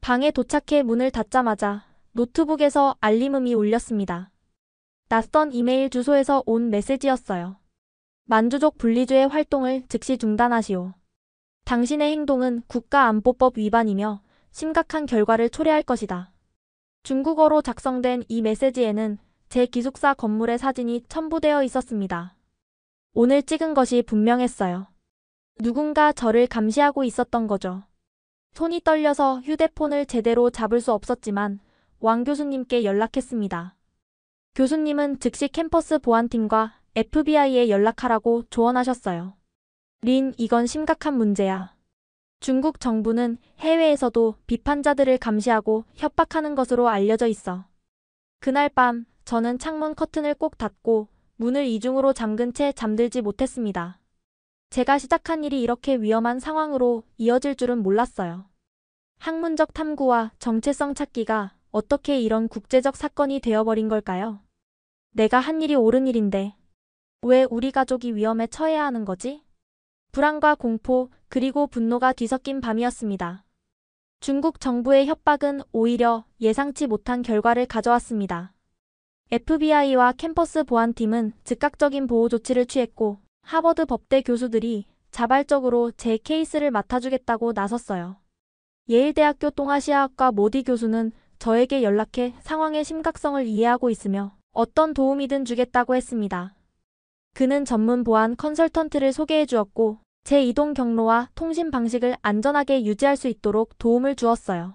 방에 도착해 문을 닫자마자 노트북에서 알림음이 울렸습니다. 낯선 이메일 주소에서 온 메시지였어요. 만주족 분리주의 활동을 즉시 중단하시오. 당신의 행동은 국가안보법 위반이며 심각한 결과를 초래할 것이다. 중국어로 작성된 이 메시지에는 제 기숙사 건물의 사진이 첨부되어 있었습니다. 오늘 찍은 것이 분명했어요. 누군가 저를 감시하고 있었던 거죠. 손이 떨려서 휴대폰을 제대로 잡을 수 없었지만 왕 교수님께 연락했습니다. 교수님은 즉시 캠퍼스 보안팀과 FBI에 연락하라고 조언하셨어요. 린, 이건 심각한 문제야. 중국 정부는 해외에서도 비판자들을 감시하고 협박하는 것으로 알려져 있어. 그날 밤 저는 창문 커튼을 꼭 닫고 문을 이중으로 잠근 채 잠들지 못했습니다. 제가 시작한 일이 이렇게 위험한 상황으로 이어질 줄은 몰랐어요. 학문적 탐구와 정체성 찾기가 어떻게 이런 국제적 사건이 되어버린 걸까요? 내가 한 일이 옳은 일인데 왜 우리 가족이 위험에 처해야 하는 거지? 불안과 공포 그리고 분노가 뒤섞인 밤이었습니다. 중국 정부의 협박은 오히려 예상치 못한 결과를 가져왔습니다. FBI와 캠퍼스 보안팀은 즉각적인 보호 조치를 취했고 하버드 법대 교수들이 자발적으로 제 케이스를 맡아주겠다고 나섰어요. 예일대학교 동아시아학과 모디 교수는 저에게 연락해 상황의 심각성을 이해하고 있으며 어떤 도움이든 주겠다고 했습니다. 그는 전문 보안 컨설턴트를 소개해 주었고 제 이동 경로와 통신 방식을 안전하게 유지할 수 있도록 도움을 주었어요.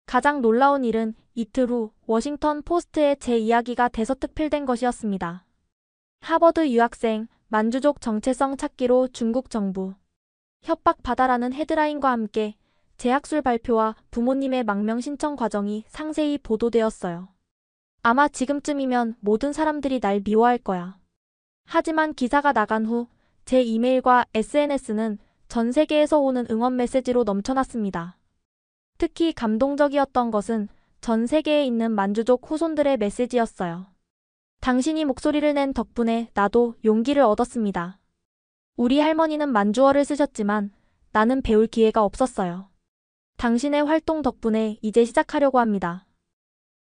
가장 놀라운 일은 이틀 후 워싱턴 포스트에 제 이야기가 대서특필된 것이었습니다. 하버드 유학생, 만주족 정체성 찾기로 중국 정부 협박받아라는 헤드라인과 함께 제 학술 발표와 부모님의 망명 신청 과정이 상세히 보도되었어요. 아마 지금쯤이면 모든 사람들이 날 미워할 거야. 하지만 기사가 나간 후 제 이메일과 SNS는 전 세계에서 오는 응원 메시지로 넘쳐났습니다. 특히 감동적이었던 것은 전 세계에 있는 만주족 후손들의 메시지였어요. 당신이 목소리를 낸 덕분에 나도 용기를 얻었습니다. 우리 할머니는 만주어를 쓰셨지만 나는 배울 기회가 없었어요. 당신의 활동 덕분에 이제 시작하려고 합니다.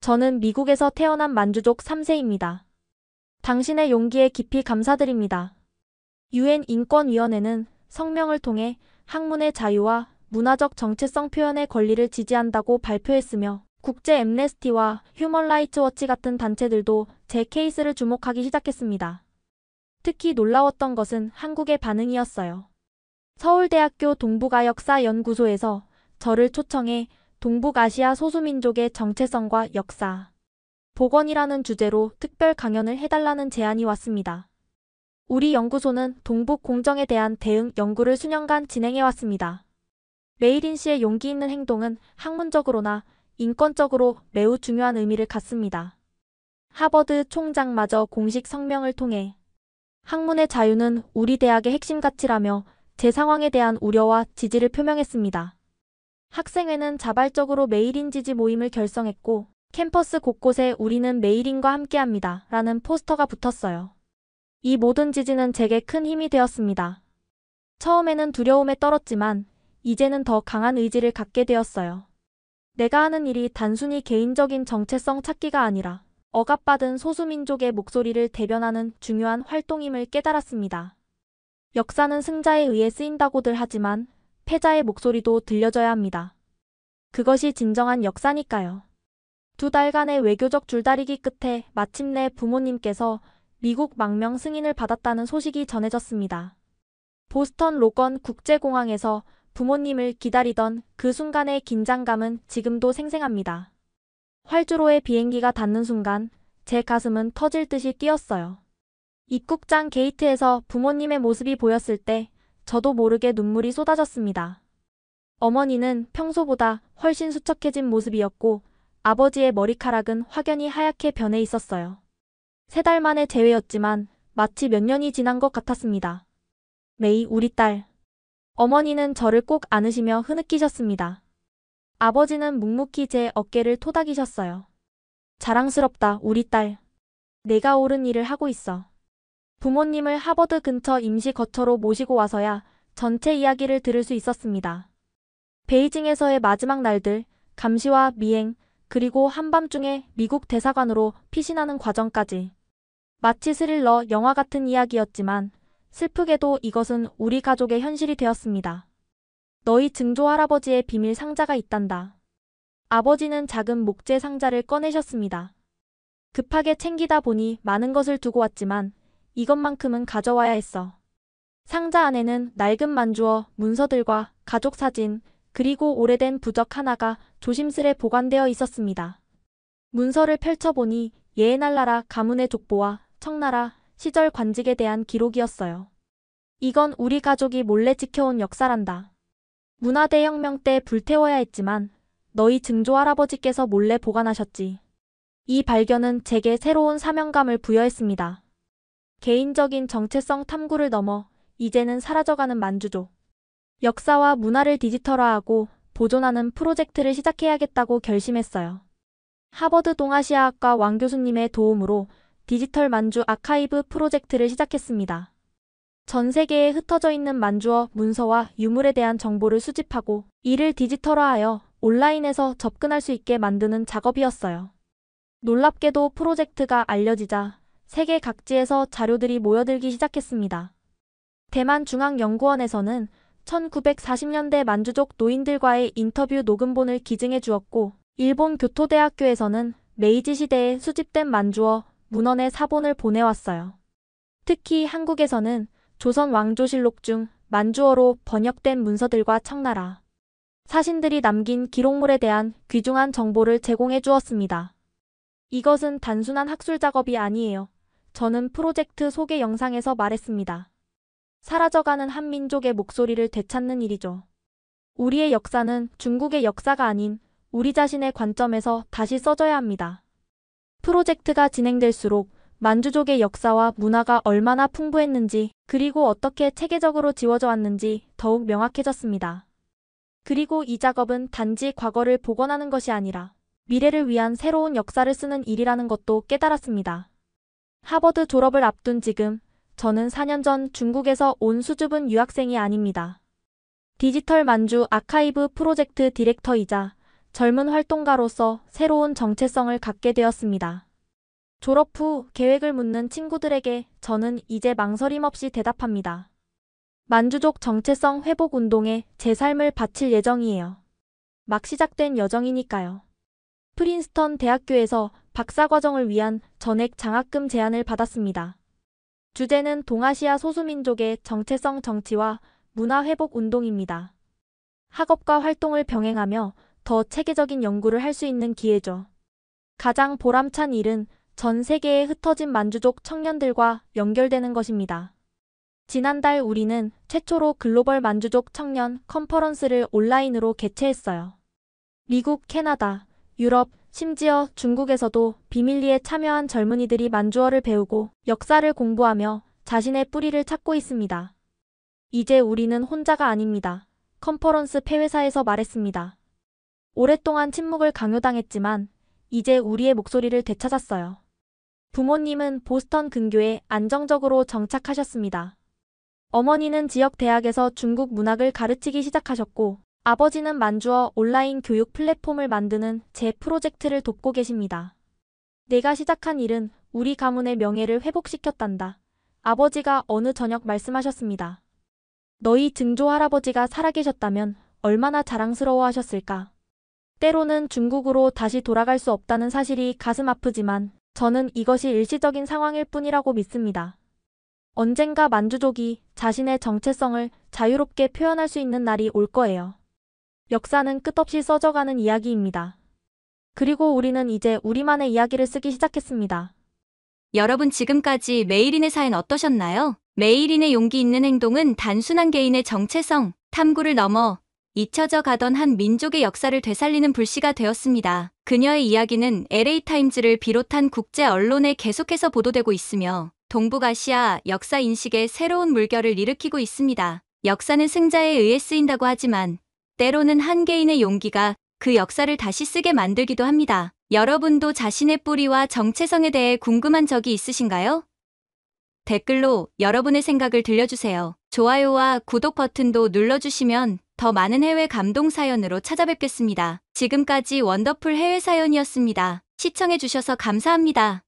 저는 미국에서 태어난 만주족 3세입니다. 당신의 용기에 깊이 감사드립니다. 유엔 인권위원회는 성명을 통해 학문의 자유와 문화적 정체성 표현의 권리를 지지한다고 발표했으며 국제 엠네스티와 휴먼 라이츠 워치 같은 단체들도 제 케이스를 주목하기 시작했습니다. 특히 놀라웠던 것은 한국의 반응이었어요. 서울대학교 동북아역사연구소에서 저를 초청해 동북아시아 소수민족의 정체성과 역사, 복원이라는 주제로 특별 강연을 해달라는 제안이 왔습니다. 우리 연구소는 동북 공정에 대한 대응 연구를 수년간 진행해왔습니다. 메이린 씨의 용기 있는 행동은 학문적으로나 인권적으로 매우 중요한 의미를 갖습니다. 하버드 총장마저 공식 성명을 통해 학문의 자유는 우리 대학의 핵심 가치라며 제 상황에 대한 우려와 지지를 표명했습니다. 학생회는 자발적으로 메이린 지지 모임을 결성했고 캠퍼스 곳곳에 우리는 메이린과 함께합니다 라는 포스터가 붙었어요. 이 모든 지지는 제게 큰 힘이 되었습니다. 처음에는 두려움에 떨었지만 이제는 더 강한 의지를 갖게 되었어요. 내가 하는 일이 단순히 개인적인 정체성 찾기가 아니라 억압받은 소수민족의 목소리를 대변하는 중요한 활동임을 깨달았습니다. 역사는 승자에 의해 쓰인다고들 하지만 패자의 목소리도 들려줘야 합니다. 그것이 진정한 역사니까요. 2달간의 외교적 줄다리기 끝에 마침내 부모님께서 미국 망명 승인을 받았다는 소식이 전해졌습니다. 보스턴 로건 국제공항에서 부모님을 기다리던 그 순간의 긴장감은 지금도 생생합니다. 활주로에 비행기가 닿는 순간 제 가슴은 터질 듯이 뛰었어요. 입국장 게이트에서 부모님의 모습이 보였을 때 저도 모르게 눈물이 쏟아졌습니다. 어머니는 평소보다 훨씬 수척해진 모습이었고 아버지의 머리카락은 확연히 하얗게 변해 있었어요. 3달 만의 재회였지만 마치 몇 년이 지난 것 같았습니다. 메이, 우리 딸. 어머니는 저를 꼭 안으시며 흐느끼셨습니다. 아버지는 묵묵히 제 어깨를 토닥이셨어요. 자랑스럽다, 우리 딸. 내가 옳은 일을 하고 있어. 부모님을 하버드 근처 임시 거처로 모시고 와서야 전체 이야기를 들을 수 있었습니다. 베이징에서의 마지막 날들, 감시와 미행, 그리고 한밤중에 미국 대사관으로 피신하는 과정까지. 마치 스릴러 영화 같은 이야기였지만 슬프게도 이것은 우리 가족의 현실이 되었습니다. 너희 증조 할아버지의 비밀 상자가 있단다. 아버지는 작은 목재 상자를 꺼내셨습니다. 급하게 챙기다 보니 많은 것을 두고 왔지만 이것만큼은 가져와야 했어. 상자 안에는 낡은 만주어, 문서들과 가족 사진, 그리고 오래된 부적 하나가 조심스레 보관되어 있었습니다. 문서를 펼쳐보니 예에날라라 가문의 족보와 청나라 시절 관직에 대한 기록이었어요. 이건 우리 가족이 몰래 지켜온 역사란다. 문화대혁명 때 불태워야 했지만 너희 증조 할아버지께서 몰래 보관하셨지. 이 발견은 제게 새로운 사명감을 부여했습니다. 개인적인 정체성 탐구를 넘어 이제는 사라져가는 만주족. 역사와 문화를 디지털화하고 보존하는 프로젝트를 시작해야겠다고 결심했어요. 하버드 동아시아학과 왕 교수님의 도움으로 디지털 만주 아카이브 프로젝트를 시작했습니다. 전 세계에 흩어져 있는 만주어, 문서와 유물에 대한 정보를 수집하고 이를 디지털화하여 온라인에서 접근할 수 있게 만드는 작업이었어요. 놀랍게도 프로젝트가 알려지자 세계 각지에서 자료들이 모여들기 시작했습니다. 대만 중앙연구원에서는 1940년대 만주족 노인들과의 인터뷰 녹음본을 기증해 주었고, 일본 교토대학교에서는 메이지 시대에 수집된 만주어, 문헌의 사본을 보내왔어요. 특히 한국에서는 조선 왕조실록 중 만주어로 번역된 문서들과 청나라 사신들이 남긴 기록물에 대한 귀중한 정보를 제공해 주었습니다. 이것은 단순한 학술 작업이 아니에요. 저는 프로젝트 소개 영상에서 말했습니다. 사라져가는 한 민족의 목소리를 되찾는 일이죠. 우리의 역사는 중국의 역사가 아닌 우리 자신의 관점에서 다시 써져야 합니다. 프로젝트가 진행될수록 만주족의 역사와 문화가 얼마나 풍부했는지, 그리고 어떻게 체계적으로 지워져 왔는지 더욱 명확해졌습니다. 그리고 이 작업은 단지 과거를 복원하는 것이 아니라 미래를 위한 새로운 역사를 쓰는 일이라는 것도 깨달았습니다. 하버드 졸업을 앞둔 지금, 저는 4년 전 중국에서 온 수줍은 유학생이 아닙니다. 디지털 만주 아카이브 프로젝트 디렉터이자 젊은 활동가로서 새로운 정체성을 갖게 되었습니다. 졸업 후 계획을 묻는 친구들에게 저는 이제 망설임 없이 대답합니다. 만주족 정체성 회복 운동에 제 삶을 바칠 예정이에요. 막 시작된 여정이니까요. 프린스턴 대학교에서 박사과정을 위한 전액 장학금 제안을 받았습니다. 주제는 동아시아 소수민족의 정체성 정치와 문화회복 운동입니다. 학업과 활동을 병행하며 더 체계적인 연구를 할 수 있는 기회죠. 가장 보람찬 일은 전 세계에 흩어진 만주족 청년들과 연결되는 것입니다. 지난달 우리는 최초로 글로벌 만주족 청년 컨퍼런스를 온라인으로 개최했어요. 미국, 캐나다, 유럽, 심지어 중국에서도 비밀리에 참여한 젊은이들이 만주어를 배우고 역사를 공부하며 자신의 뿌리를 찾고 있습니다. 이제 우리는 혼자가 아닙니다. 컨퍼런스 폐회사에서 말했습니다. 오랫동안 침묵을 강요당했지만 이제 우리의 목소리를 되찾았어요. 부모님은 보스턴 근교에 안정적으로 정착하셨습니다. 어머니는 지역 대학에서 중국 문학을 가르치기 시작하셨고 아버지는 만주어 온라인 교육 플랫폼을 만드는 제 프로젝트를 돕고 계십니다. 내가 시작한 일은 우리 가문의 명예를 회복시켰단다. 아버지가 어느 저녁 말씀하셨습니다. 너희 증조 할아버지가 살아계셨다면 얼마나 자랑스러워하셨을까. 때로는 중국으로 다시 돌아갈 수 없다는 사실이 가슴 아프지만 저는 이것이 일시적인 상황일 뿐이라고 믿습니다. 언젠가 만주족이 자신의 정체성을 자유롭게 표현할 수 있는 날이 올 거예요. 역사는 끝없이 써져가는 이야기입니다. 그리고 우리는 이제 우리만의 이야기를 쓰기 시작했습니다. 여러분 지금까지 메이린의 사연 어떠셨나요? 메이린의 용기 있는 행동은 단순한 개인의 정체성, 탐구를 넘어 잊혀져 가던 한 민족의 역사를 되살리는 불씨가 되었습니다. 그녀의 이야기는 LA타임즈를 비롯한 국제 언론에 계속해서 보도되고 있으며 동북아시아 역사 인식의 새로운 물결을 일으키고 있습니다. 역사는 승자에 의해 쓰인다고 하지만 때로는 한 개인의 용기가 그 역사를 다시 쓰게 만들기도 합니다. 여러분도 자신의 뿌리와 정체성에 대해 궁금한 적이 있으신가요? 댓글로 여러분의 생각을 들려주세요. 좋아요와 구독 버튼도 눌러주시면 더 많은 해외 감동 사연으로 찾아뵙겠습니다. 지금까지 원더풀 해외 사연이었습니다. 시청해주셔서 감사합니다.